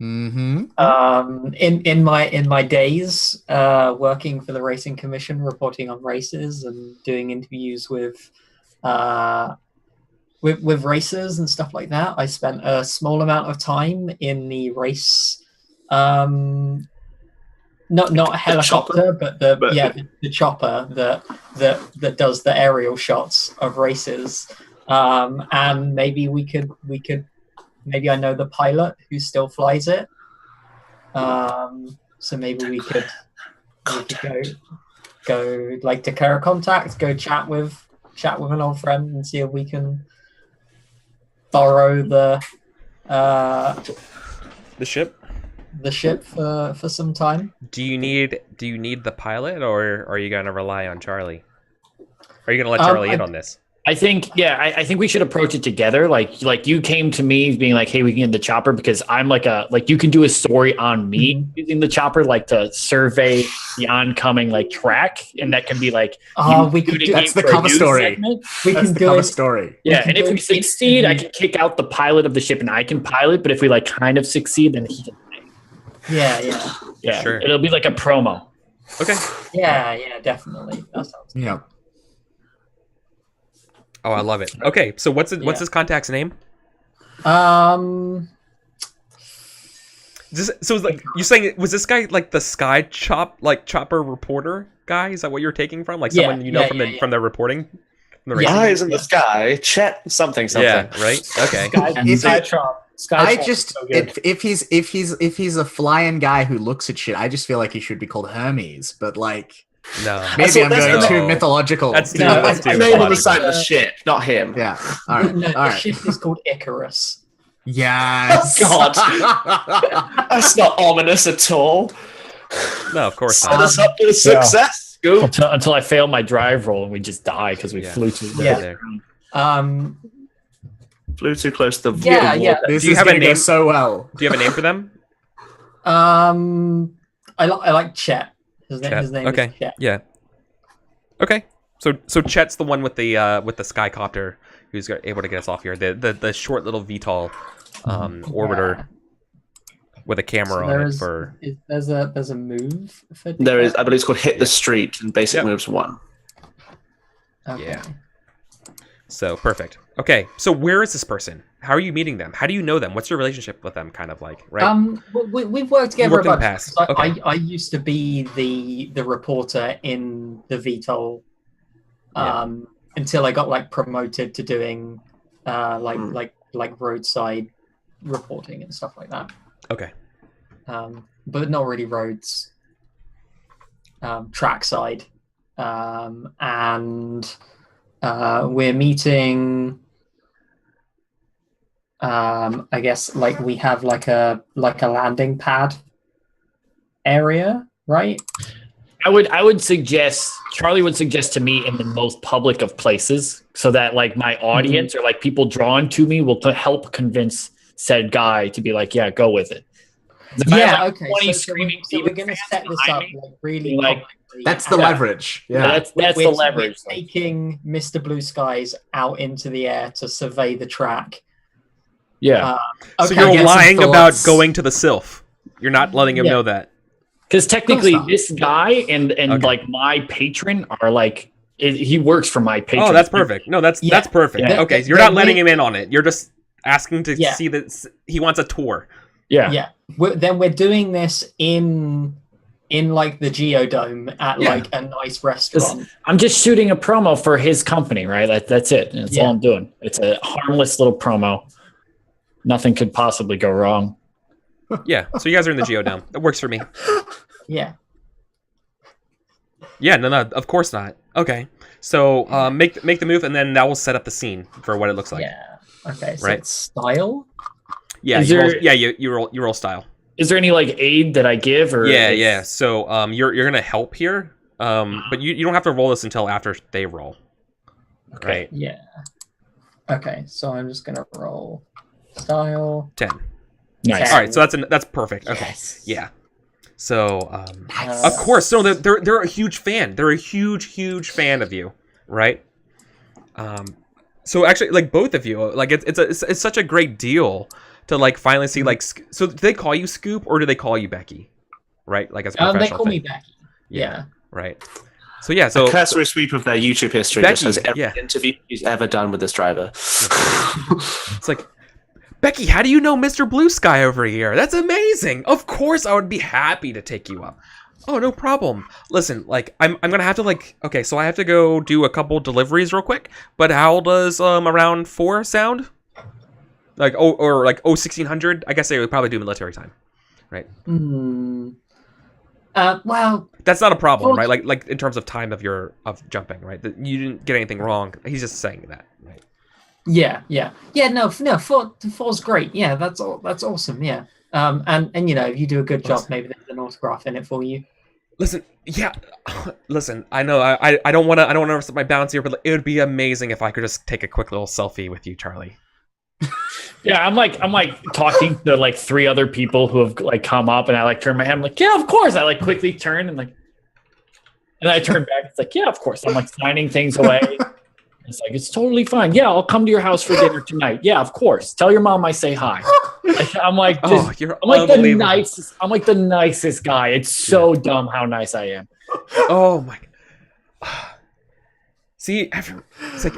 Mm-hmm. In my days working for the Racing Commission, reporting on races and doing interviews with racers and stuff like that, I spent a small amount of time in the race. Not a helicopter, but the chopper that does the aerial shots of races. And maybe we could. Maybe I know the pilot who still flies it. So maybe we could go like declare contact, go chat with an old friend and see if we can borrow the ship. The ship for some time. Do you need the pilot, or are you going to rely on Charlie? Are you going to let Charlie in on this? I think, I think we should approach it together. Like you came to me being like, hey, we can get the chopper, because I'm like you can do a story on me using the chopper, like to survey the oncoming like track. And that can be like, we could do That's the cover story. We That's can the do cover it. story. yeah. And if we succeed, I can kick out the pilot of the ship and I can pilot. But if we like kind of succeed, then he can. Yeah. Sure. It'll be like a promo. Okay. Yeah, definitely. That sounds good. Yeah. Oh, I love it. Okay, so what's his contact's name? So like you saying, was this guy like the chopper reporter guy? Is that what you're taking from? Like someone from the reporting? From the Eyes in the sky, Chet something. Yeah, right. Okay. If he's a flying guy who looks at shit, I just feel like he should be called Hermes. But like, no, maybe I'm going too mythological. That's too. That's too. Name on the side of the ship, not him. Yeah. All right. No, All the right. ship is called Icarus. Yes. God, that's not ominous at all. No, of course Set not. us up for success. Scoop. Until I failed my drive roll and we just die because we flew too Yeah. Flew too close to the This Do you is have a gonna go name? so well. Do you have a name for them? I like Chet. His name Okay. is Chet. Yeah. Okay. So Chet's the one with the skycopter who's able to get us off here. The short little VTOL orbiter with a camera on it for. There's a move for There is, I believe it's called Hit the Street, and basic moves 1. Okay. Yeah. So perfect. Okay. So where is this person? How are you meeting them? How do you know them? What's your relationship with them? Kind of like, right? We've worked together worked in the a bunch. past. I used to be the reporter in the VTOL until I got like promoted to doing like roadside reporting and stuff like that. Okay. But not really roads. Trackside, and we're meeting. I guess like we have like a landing pad area, right? I would suggest Charlie would suggest to me in the most public of places, so that like my audience or like people drawn to me will help convince said guy to be like, yeah, go with it. Yeah, like, okay. So we're gonna set this up like really like, publicly. That's the leverage. Yeah. That's the leverage. We're taking Mr. Blue Skies out into the air to survey the track. Yeah. So you're lying about going to the Sylph. You're not letting him know that. Because technically, this guy and like my patron are like he works for my patron. Oh, that's perfect. No, that's perfect. Yeah. Okay, so you're not letting him in on it. You're just asking to see that he wants a tour. Yeah. Yeah. Then we're doing this in like the Geodome at like a nice restaurant. I'm just shooting a promo for his company, right? That's it. That's all I'm doing. It's a harmless little promo. Nothing could possibly go wrong. Yeah. So you guys are in the Geodome. That works for me. Yeah. Yeah. No. Of course not. Okay. So make the move, and then that will set up the scene for what it looks like. Yeah. Okay. So Right. it's style. Yeah. You roll style. Is there any like aid that I give or? Yeah. So you're gonna help here, but you don't have to roll this until after they roll. Okay. Right. Yeah. Okay. So I'm just gonna roll style. 10. Nice. All right. So that's perfect. Okay. Yes. Yeah. So of course, no, they're a huge fan. They're a huge fan of you, right? So actually, like both of you, like it's such a great deal to like finally see like. So do they call you Scoop or do they call you Becky? Right, like as a professional. They call thing. me Becky. Yeah. Right. So yeah. So A cursory sweep of their YouTube history Becky, just shows every interview he's ever done with this driver. it's like, Becky, how do you know Mr. Blue Sky over here? That's amazing. Of course, I would be happy to take you up. Oh, no problem. Listen, like I'm gonna have to like so I have to go do a couple deliveries real quick. But how does around 4 sound? Like or like 1600? I guess they would probably do military time, right? Well, that's not a problem, right? Like in terms of time of jumping, right? You didn't get anything wrong. He's just saying that, right? Yeah. No. Four's great. Yeah, that's awesome. Yeah. And if you do a good job, maybe there's an autograph in it for you. Listen, I know I don't want to upset my balance here, but it would be amazing if I could just take a quick little selfie with you, Charlie. Yeah, I'm like talking to like 3 other people who have like come up, and I like turn my head. I'm like, yeah, of course. I like quickly turn and I turn back. It's like, yeah, of course. I'm like signing things away. It's like, it's totally fine. Yeah, I'll come to your house for dinner tonight. Yeah, of course. Tell your mom I say hi. I'm like the nicest. I'm like the nicest guy. It's so dumb how nice I am. Oh my. See, it's like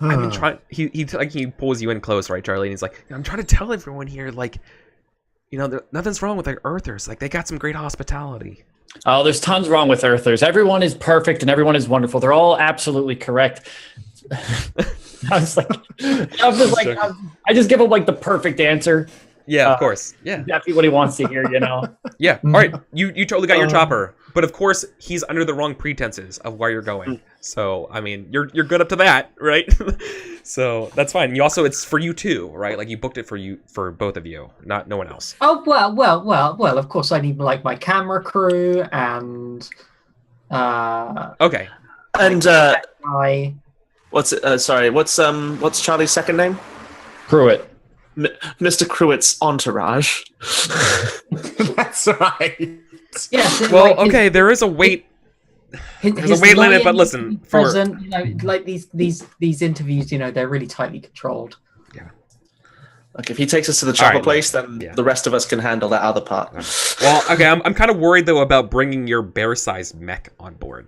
I've been trying. He pulls you in close, right, Charlie? And he's like, I'm trying to tell everyone here, like, nothing's wrong with like Earthers. Like, they got some great hospitality. Oh, there's tons wrong with Earthers. Everyone is perfect and everyone is wonderful. They're all absolutely correct. I just give him like the perfect answer. Yeah, of course. Yeah, exactly what he wants to hear. Yeah. All right, you totally got your chopper, but of course he's under the wrong pretenses of where you're going. So I mean, you're good up to that, right? So that's fine. You also, it's for you too, right? Like, you booked it for both of you, not no one else. Oh well. Of course, I need like my camera crew and. Okay. And I. what's Charlie's second name? Pruitt. Mr. Cruitt's entourage. That's right. Yes. Well, okay, there is a weight. There's a weight limit, but listen, like these interviews, they're really tightly controlled. Yeah. Like, if he takes us to the chopper place, then the rest of us can handle that other part. Well, okay, I'm kind of worried though about bringing your bear-sized mech on board.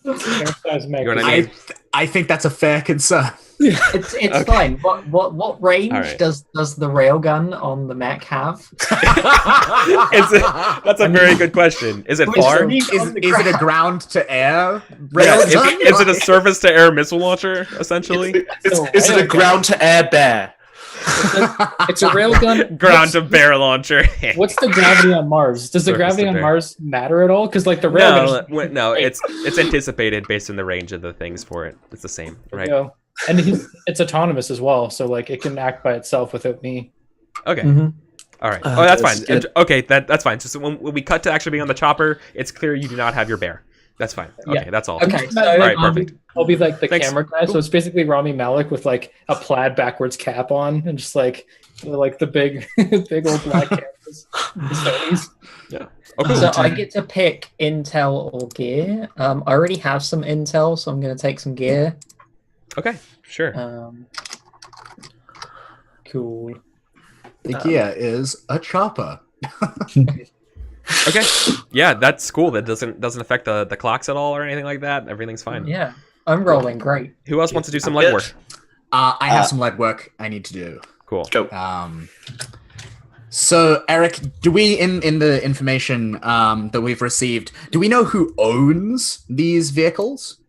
Bear-sized mech. You know what I mean? I think that's a fair concern. It's Okay. fine. What range All right. does the railgun on the mech have? That's a very good question. Is it far? Is it a ground to air Yeah, railgun? is it a surface to air missile launcher, essentially? Is it a ground to air bear? It's a railgun. Ground to bear launcher. What's the gravity on Mars? Does the Surface gravity to on bear. Mars matter at all? Because like the railgun. No, it's anticipated based on the range of the things for it. It's the same, right? And it's autonomous as well, so like it can act by itself without me. Okay. Mhm. All right. Oh, that's fine. good. Okay, that's fine. So when we cut to actually being on the chopper, it's clear you do not have your bear. That's fine. Okay, Yeah. that's all. Okay, so All right, perfect. I'll be like the Thanks. camera guy, so it's basically Rami Malek with like a plaid backwards cap on and just like the big old black cameras. Yeah. Okay. So I get to pick intel or gear. I already have some intel, so I'm going to take some gear. Okay. Sure. Cool. The gear is a chopper. Okay. Yeah, that's cool. That doesn't affect the clocks at all or anything like that. Everything's fine. Yeah, I'm rolling great. Who else wants to do some Good. legwork? I have some lead work I need to do. Cool. Go. So Eric, do we in the information that we've received, do we know who owns these vehicles?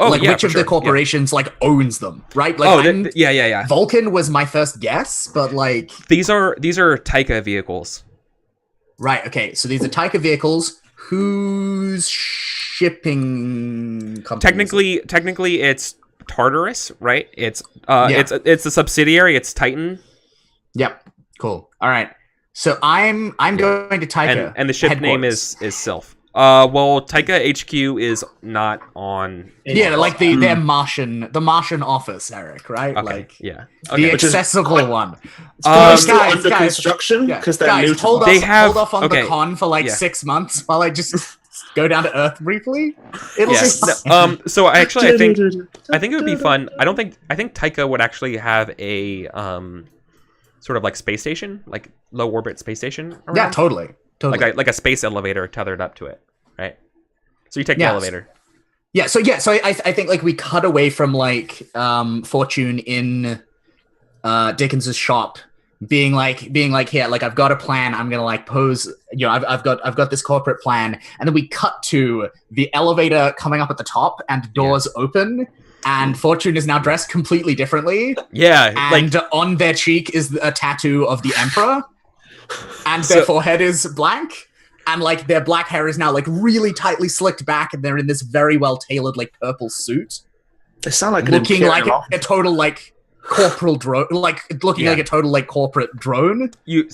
Oh, like yeah, which for of sure. the corporations like owns them, right? Like Yeah. Vulcan was my first guess, but like These are Taika vehicles. right, okay. So these are Taika vehicles. Whose shipping company? Technically, it's Tartarus, right? It's it's a subsidiary. It's Titan, Yep. Cool. All right. So I'm going to Taika. and the ship name headquarters. is Sylph. Well, Taika HQ is not on. Yeah, like their Martian, the Martian office, Eric, right? Okay. Like Yeah. the Okay. accessible one. Still guys, under construction because they're guys, new to hold, Mars. They have- hold off on okay, the con for like yeah. 6 months while I just go down to Earth briefly. It'll Yeah. be fine. So I think it would be fun. I think Taika would actually have a sort of like space station, like low orbit space station. Around. Yeah, totally. Like a space elevator tethered up to it, right? So you take the Yes. elevator. So I think like we cut away from like Fortune in Dickens's shop being like here, like I've got a plan, I'm gonna like pose, I've got this corporate plan, and then we cut to the elevator coming up at the top and doors open, and Fortune is now dressed completely differently, Yeah, and on their cheek is a tattoo of the Emperor, and So- their forehead is blank. And like their black hair is now like really tightly slicked back, and they're in this very well tailored like purple suit, They sound like an looking like Imperial a total like corporal drone, like looking Yeah. like a total like corporate drone. you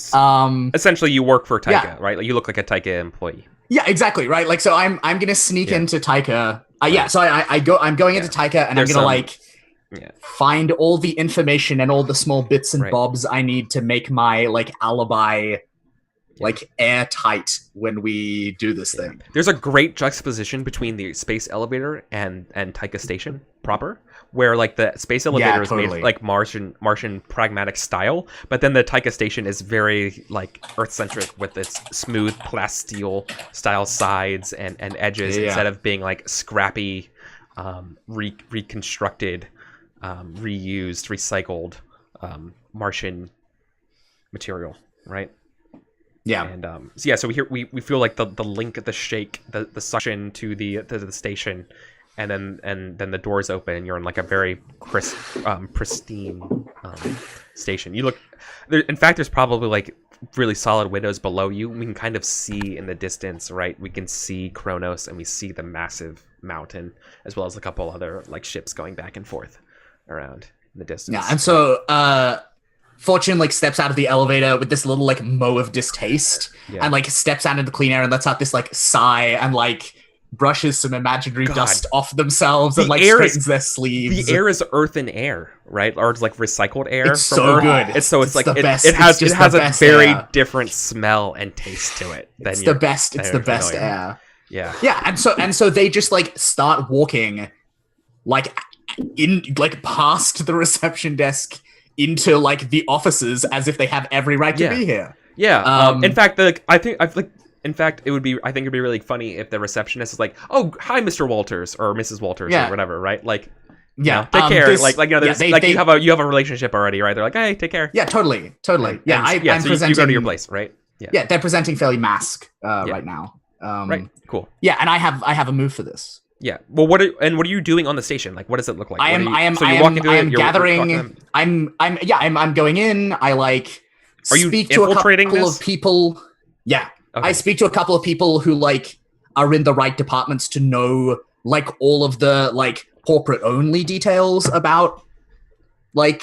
essentially you work for Taika, right? Like you look like a Taika employee. Yeah, exactly, right? Like so, I'm gonna sneak into Taika. So I'm going into Taika, and There's I'm gonna some- find all the information and all the small bits and Right. bobs I need to make my like alibi like airtight when we do this thing. There's a great juxtaposition between the space elevator and Taika Station proper, where like the space elevator is totally. made like Martian pragmatic style, but then the Taika Station is very like Earth centric with its smooth plasteel style sides and edges Yeah. instead of being like scrappy reconstructed, reused, recycled Martian material, right? Yeah. And so yeah, so we feel like the link, the shake, the suction to the station, and then the doors open and you're in like a very pristine station. You look there, in fact, there's probably like really solid windows below you. We can kind of see in the distance, right? We can see Kronos and we see the massive mountain, as well as a couple other like ships going back and forth around in the distance. Yeah, and so Fortune like steps out of the elevator with this little like moe of distaste, and like steps out into the clean air and lets out this like sigh and like brushes some imaginary dust off themselves and like straightens their sleeves. The air is earth and air, right? Or it's like recycled air. It's so good. It's like the best. It has a very air. different smell and taste to it. It's the best air. Yeah. Yeah, and so they just like start walking like past the reception desk into like the offices as if they have every right to be here. Yeah. In fact, I think it would be really funny if the receptionist is like, "Oh, hi, Mr. Walters or Mrs. Walters or whatever," right? Like, yeah, take care. You have a relationship already, right? They're like, "Hey, take care." Yeah, totally. Yeah, I'm so presenting. You go to your place, right? Yeah, they're presenting fairly mask right now. Right. Cool. Yeah, and I have a move for this. Yeah. Well, what are you doing on the station? Like, what does it look like? I am gathering. I'm going in. I like Are you speak to a infiltrating couple this? of people. Yeah. Okay. I speak to a couple of people who like are in the right departments to know like all of the like corporate only details about like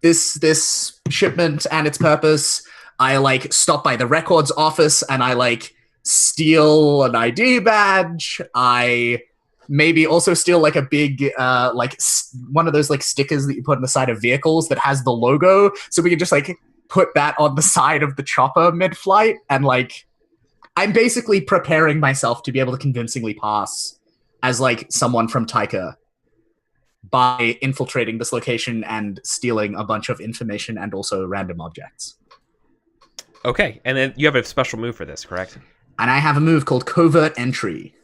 this shipment and its purpose. I like stop by the records office and I like steal an ID badge. I maybe also steal like a big one of those like stickers that you put on the side of vehicles that has the logo, so we can just like put that on the side of the chopper mid-flight. And like I'm basically preparing myself to be able to convincingly pass as like someone from Taika by infiltrating this location and stealing a bunch of information and also random objects. Okay, and then you have a special move for this, correct? And I have a move called Covert Entry.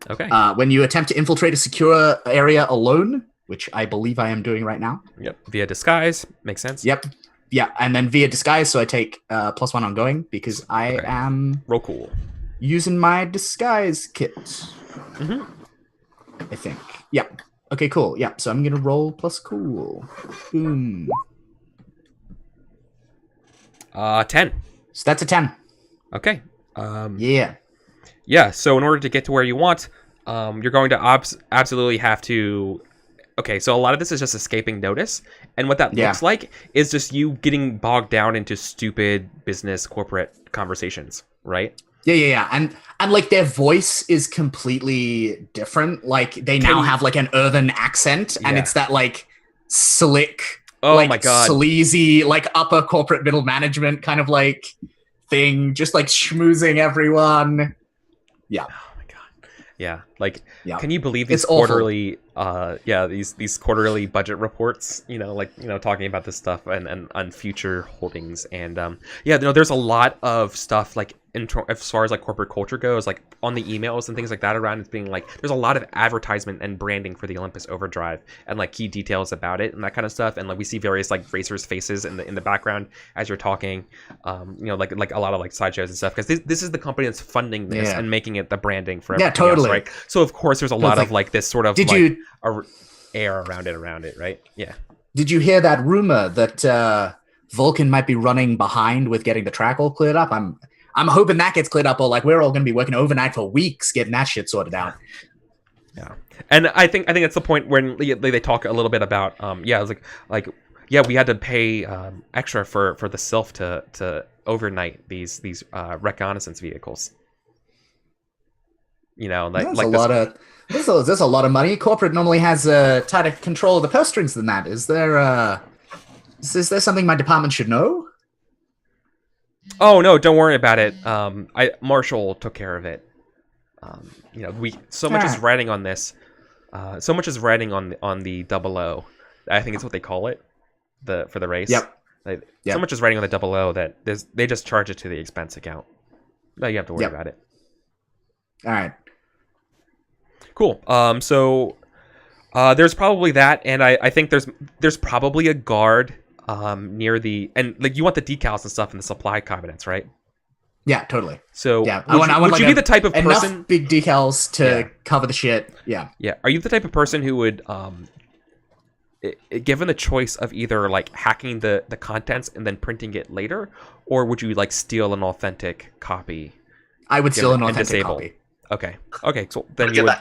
Okay. When you attempt to infiltrate a secure area alone, which I believe I am doing right now. Yep. Via disguise. Makes sense. Yep. Yeah, and then via disguise, so I take +1 ongoing because I am roll cool using my disguise kit. Mm-hmm. I think. Yeah. Okay, cool. Yeah, so I'm going to roll plus cool. Boom. 10. So that's a 10. Okay. Yeah. So in order to get to where you want, you're going to absolutely have to. Okay, so a lot of this is just escaping notice, and what that looks like is just you getting bogged down into stupid business corporate conversations, right? Yeah. And like their voice is completely different. Like they now have like an earthen accent, and it's that like slick, my God, sleazy, like upper corporate middle management kind of like thing, just like schmoozing everyone. Yeah. Oh my God. Yeah. Like, can you believe It's these quarterly, these quarterly budget reports, talking about this stuff and on future holdings. And, there's a lot of stuff like as far as like corporate culture goes, like on the emails and things like that around, it's being like, there's a lot of advertisement and branding for the Olympus Overdrive and like key details about it and that kind of stuff. And like, we see various like racers' faces in the background as you're talking, like a lot of like sideshows and stuff. Cause this is the company that's funding this and making it the branding for everything else, right? So of course there's a lot of like this sort of air around it, right? Yeah. Did you hear that rumor that Vulcan might be running behind with getting the track all cleared up? I'm hoping that gets cleared up, or like we're all going to be working overnight for weeks getting that shit sorted out. Yeah, and I think that's the point when they talk a little bit about we had to pay extra for the Sylph to overnight these reconnaissance vehicles. There's a lot of money. Corporate normally has tighter control of the purse strings than that. Is there something my department should know? Oh no, don't worry about it. Marshall took care of it. Much is riding on this. So much is riding on the 00. I think it's what they call it, for the race. Yep. So much is riding on the 00 that they just charge it to the expense account. No, you have to worry about it. All right. Cool. So there's probably that, and I think there's probably a guard near and like you want the decals and stuff in the supply cabinets, right? Yeah, totally. So yeah, would you be the type of person enough big decals to cover the shit? Yeah. Yeah. Are you the type of person who would given the choice of either like hacking the contents and then printing it later, or would you like steal an authentic copy? I would steal an authentic copy. Okay. So then you would.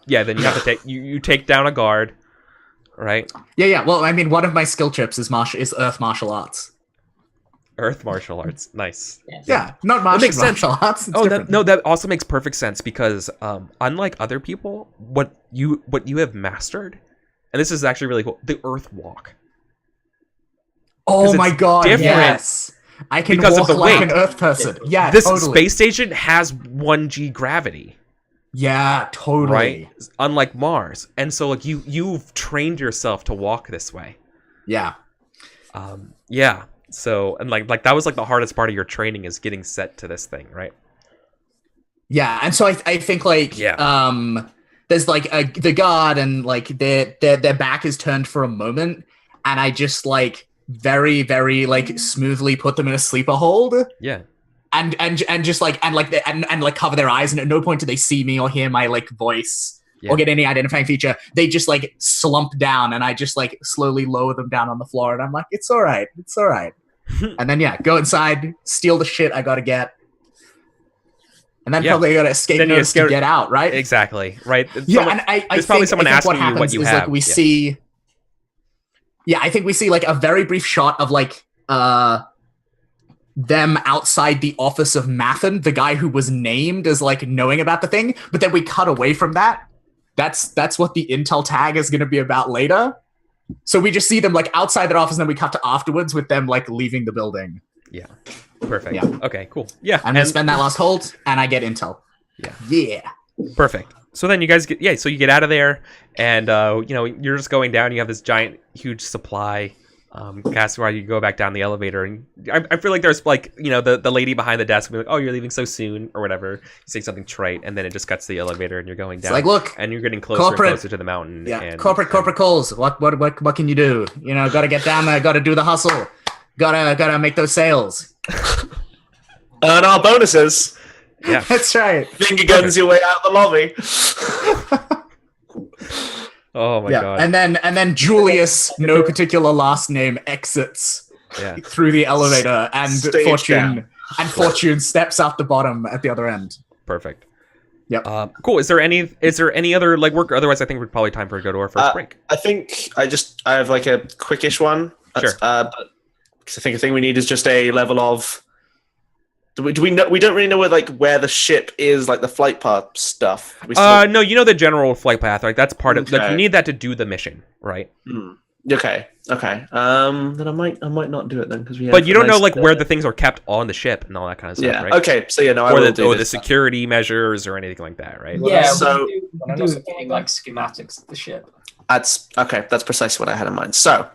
Then you have to take you take down a guard, right? Yeah. Well, I mean, one of my skill chips is Earth martial arts. Earth martial arts, nice. Yeah, not martial arts. That also makes perfect sense because unlike other people, what you have mastered, and this is actually really cool, the Earth Walk. Oh my god! Different yes, I can because walk of the like weight. an Earth person. Yeah, this totally. space station has 1G gravity. Yeah, totally. Right, unlike Mars, and so like you've trained yourself to walk this way. Yeah. Yeah. So and like that was like the hardest part of your training is getting set to this thing, right? Yeah, and so I think like there's like the guard and like their back is turned for a moment, and I just like very very like smoothly put them in a sleeper hold. Yeah. And just like and like cover their eyes, and at no point do they see me or hear my like voice or get any identifying feature. They just like slump down, and I just like slowly lower them down on the floor, and I'm like, it's all right. And then go inside, steal the shit I gotta get, and then probably gotta escape notes to get out, right? Exactly, right. And I probably someone asking you what you have. Like we see, I think we see like a very brief shot of like them outside the office of Mathen, the guy who was named as like knowing about the thing, but then we cut away from that. That's what the intel tag is going to be about later. So we just see them like outside that office, and then we cut to afterwards with them like leaving the building. Yeah, perfect. Yeah. Okay, cool. Yeah, and then spend that last hold, and I get intel. Yeah. Perfect. So then you guys get so you get out of there, and you're just going down. You have this giant, huge supply. Cast where you go back down the elevator, and I feel like there's like the lady behind the desk will be like, oh, you're leaving so soon or whatever. You say something trite, and then it just cuts to the elevator, and you're going down. It's like, look, and you're getting closer and closer to the mountain. Yeah, and, corporate calls. What can you do? Gotta get down there. Gotta do the hustle. Gotta make those sales. Earn our bonuses. Yeah, that's right. Finger guns your way out the lobby. Oh my god! And then Julius, no particular last name, exits through the elevator, and Fortune steps out the bottom at the other end. Perfect. Yep. Cool. Is there any other legwork? Otherwise, I think we're probably time for to go to our first break. I think I have like a quickish one. Sure. Because I think we need is just a level of. Do we know? We don't really know where the ship is, like the flight path stuff. No, the general flight path. Like that's part of. Like you need that to do the mission, right? Okay. Then I might not do it then because we. But you don't know where the things are kept on the ship and all that kind of stuff, yeah. Right? Okay. So I will do or the security measures or anything like that, right? Yeah. So we do getting like schematics of the ship. That's okay. That's precisely what I had in mind. So.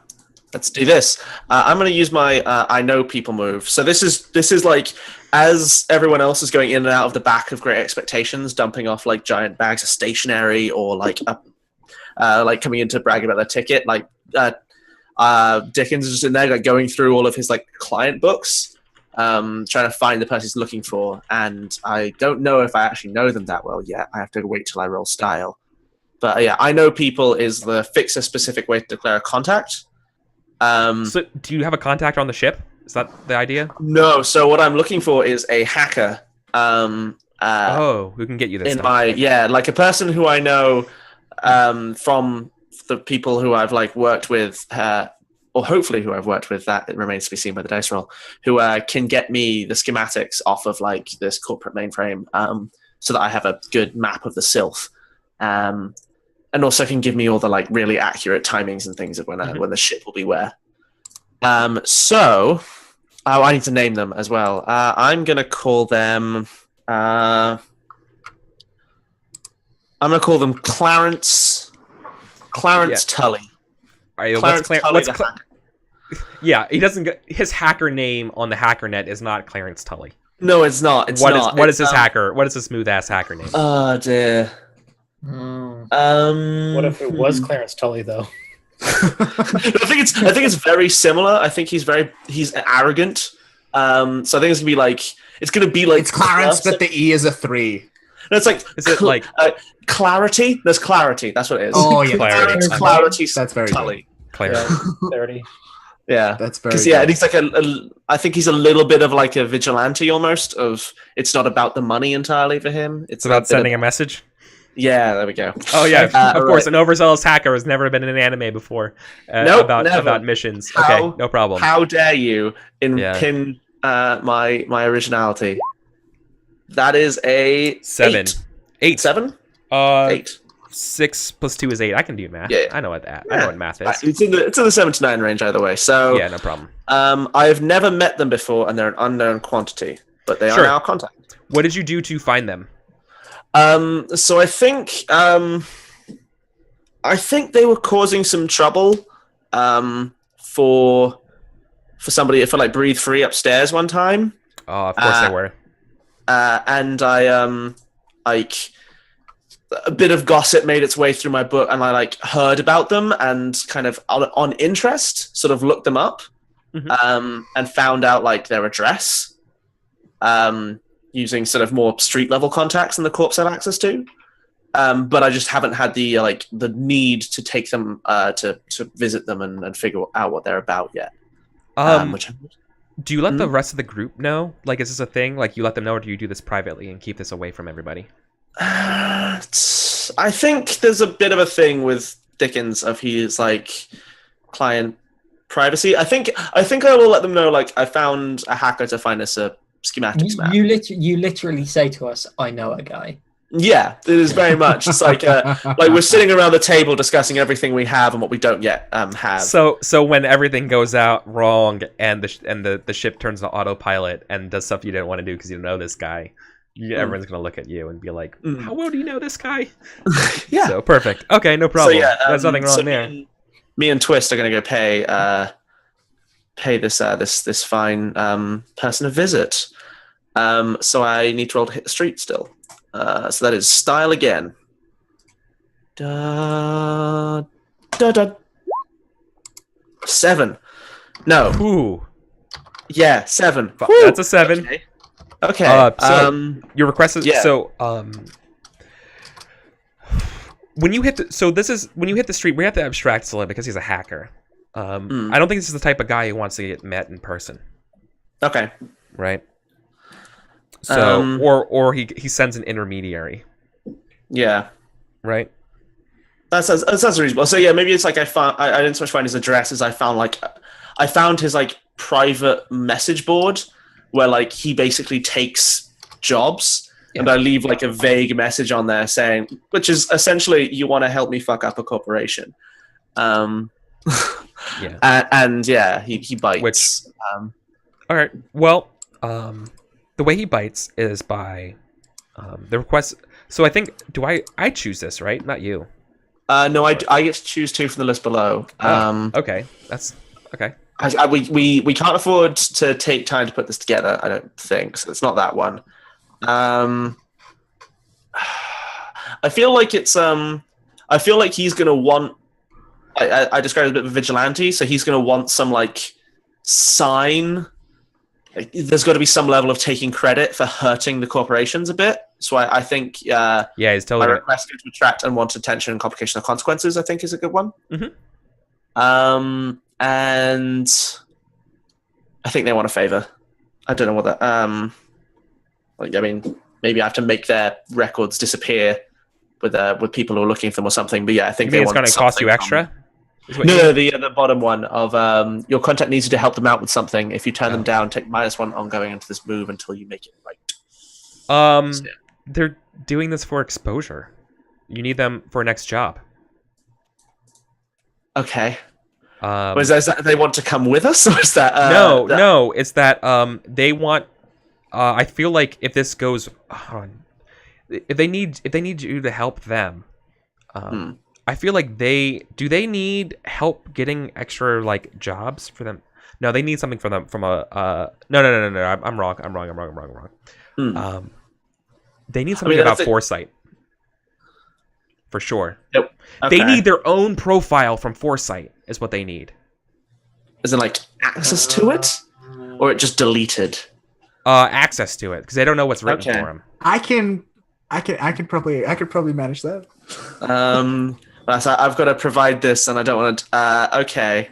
Let's do this. I'm going to use my I know people move. So this is like as everyone else is going in and out of the back of Great Expectations, dumping off like giant bags of stationery or like coming in to brag about their ticket. Like Dickens is just in there like going through all of his like client books, trying to find the person he's looking for. And I don't know if I actually know them that well yet. I have to wait till I roll style. But I know people is the fixer specific way to declare a contact. So do you have a contact on the ship? Is that the idea? No. So what I'm looking for is a hacker. Who can get you this in stuff? like a person who I know from the people who I've like worked with, or hopefully who I've worked with. That it remains to be seen by the dice roll. Who can get me the schematics off of like this corporate mainframe, so that I have a good map of the Sylph. And also can give me all the like really accurate timings and things of when the ship will be where. So I need to name them as well. I'm gonna call them. I'm gonna call them Clarence Tully. Yeah, he doesn't get his hacker name on the HackerNet is not Clarence Tully. No, it's not. What is his hacker? What is his smooth ass hacker name? Oh dear. What if it was Clarence Tully though? I think it's very similar. I think he's arrogant. So I think it's gonna be like It's Clarence, but the E is a 3. No, it's like Is it like clarity? There's clarity. That's what it is. Oh yeah, Clarity. Clarity. That's very Tully. clarity? Clarity. Yeah, That's very. yeah, and he's like I think he's a little bit of like a vigilante almost. Of it's not about the money entirely for him. It's about sending a message. Yeah, there we go. Oh yeah, of course. Right. An overzealous hacker has never been in an anime before. Nope, about never. missions. How- Okay, no problem. How dare you impugn my originality? That is a 7. 8. 7? 8. 6 plus 2 is 8. I can do math. Yeah. I know what math is. It's in the 7 to 9 range either way. So Yeah, no problem. I've never met them before, and they're an unknown quantity, but they Sure. are now contact. What did you do to find them? So I think they were causing some trouble for somebody for like Breathe Free upstairs one time. Oh, of course they were. And I like a bit of gossip made its way through my book, and I like heard about them and kind of on interest sort of looked them up, and found out like their address, using sort of more street level contacts than the corps have access to. But I just haven't had the need to take them to visit them and figure out what they're about yet. Do you let the rest of the group know? Like, is this a thing? Like, you let them know, or do you do this privately and keep this away from everybody? I think there's a bit of a thing with Dickens of his like client privacy. I think I will let them know. Like, I found a hacker to find us a schematics map. You literally say to us, "I know a guy." Yeah, it is very much. It's like we're sitting around the table discussing everything we have and what we don't yet have. So when everything goes out wrong and the ship turns to autopilot and does stuff you didn't want to do because you don't know this guy, everyone's gonna look at you and be like, "How well do you know this guy?" Yeah. So perfect. Okay, no problem. So, yeah, there's nothing wrong so there. Me and Twist are gonna go pay this fine person a visit. So I need to roll to hit the street still. So that is style again. Da, da, da. 7. No. Ooh, Yeah, 7. that's a 7. Okay. So your request is yeah. so when you hit when you hit the street, we have to abstract Scylla because he's a hacker. I don't think this is the type of guy who wants to get met in person. Okay. Right. So or he sends an intermediary. Yeah. Right. That sounds reasonable. So yeah, maybe it's like I didn't so much find his address as I found his like private message board where like he basically takes jobs, and I leave like a vague message on there saying, which is essentially, you want to help me fuck up a corporation. And he bites. Which all right. Well, the way he bites is by the request. So I think I choose this, right? Not you. No, I get to choose 2 from the list below. Okay, that's okay. We can't afford to take time to put this together, I don't think. So it's not that one. I feel like it's I feel like he's gonna want. I describe it as a bit of a vigilante, so he's gonna want some like sign. Like, there's got to be some level of taking credit for hurting the corporations a bit. So I think he's totally my request to attract unwanted attention and complication of consequences, I think, is a good one. And I think they want a favor. I don't know what that. I mean, maybe I have to make their records disappear with people who are looking for them or something. But yeah, I think it's going to cost you extra. No, the bottom one of your contact needs you to help them out with something. If you turn them down, take -1 ongoing into this move until you make it right. So, yeah. They're doing this for exposure. You need them for a next job. Okay. Is that they want to come with us, or is that no? It's that they want. I feel like if this goes, if they need you to help them, I feel like they need help getting extra like jobs for them. No, they need something from them from a no. I'm wrong. They need something about foresight. for sure. Yep. They Okay. need their own profile from Foresight, is what they need. Is it like access to it, or it just deleted? Access to it, because they don't know what's written Okay. for them. I could probably manage that. So I've got to provide this, and I don't want to. Okay.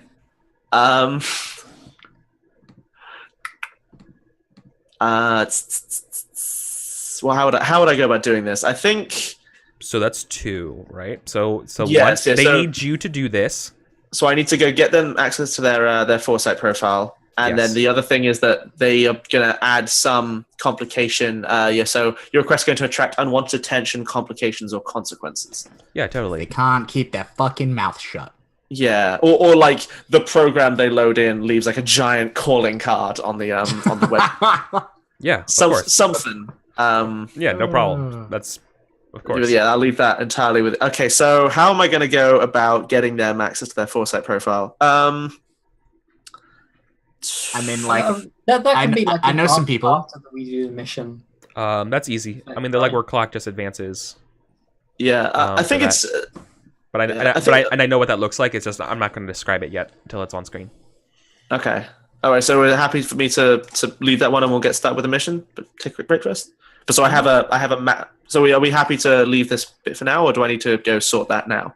Well, how would I go about doing this? I think. So that's 2, right? So Yes, one, yeah, they so- need you to do this. So I need to go get them access to their Foresight profile, and Yes. then the other thing is that they are going to add some complication. So your request is going to attract unwanted attention, complications, or consequences. Yeah, They totally. can't keep their fucking mouth shut. Yeah, or like the program they load in leaves like a giant calling card on the web. Yeah, of course. Something. Yeah, no problem. That's of course. Yeah, I'll leave that entirely with. Okay, so how am I going to go about getting them access to their Foresight profile? I mean, like, that can be like I a know some draft people. after we do the mission. That's easy. I mean, the legwork clock just advances. Yeah, I think for it's. But Yeah, I think- I know what that looks like. It's just I'm not going to describe it yet until it's on screen. Okay. All right. So we're happy for me to leave that one, and we'll get started with the mission. But take a quick break first. But so I have a map. So are we happy to leave this bit for now, or do I need to go sort that now?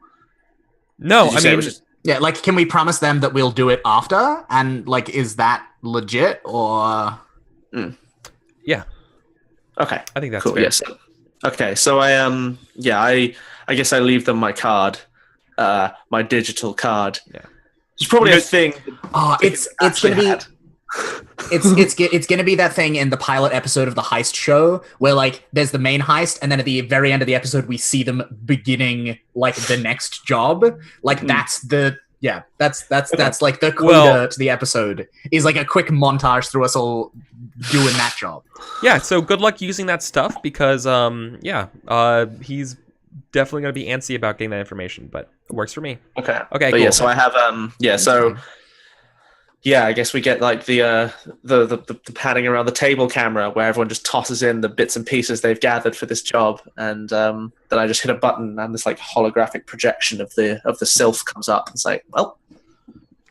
No, Did you I say it mean, was just- Yeah, like, can we promise them that we'll do it after? And like, is that legit or? yeah, Okay. I think that's Cool. fair. Yes. Okay. So I guess I leave them my card, my digital card. Yeah. It's probably You a know- thing. Oh, it's actually gonna be. had. It's gonna be that thing in the pilot episode of the heist show where like there's the main heist and then at the very end of the episode we see them beginning like the next job. Like that's the that's like the coda Well- to the episode is like a quick montage through us all doing that job. Yeah, so good luck using that stuff because he's definitely going to be antsy about getting that information, but it works for me. Okay. Okay, But cool. yeah. So I have So. Yeah, I guess we get like the panning around the table camera where everyone just tosses in the bits and pieces they've gathered for this job, and then I just hit a button and this like holographic projection of the sylph comes up and it's like, well,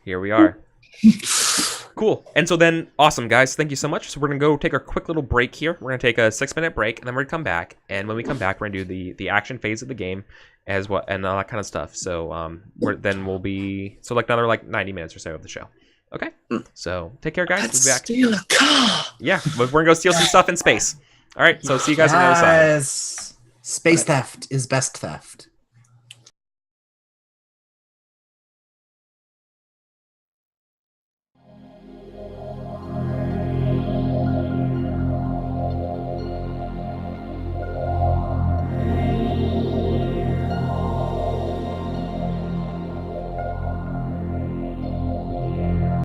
Here we are. Cool. And so then, awesome, guys. Thank you so much. So we're going to go take a quick little break here. We're going to take a 6-minute break, and then we're going to come back. And when we come back, we're going to do the action phase of the game and all that kind of stuff. So we'll be another like 90 minutes or so of the show. Okay. So take care, guys. We'll be back. steal a car. Yeah, we're going to go steal some stuff in space. All right. So see you guys on the other side. Yes. Space theft is best theft.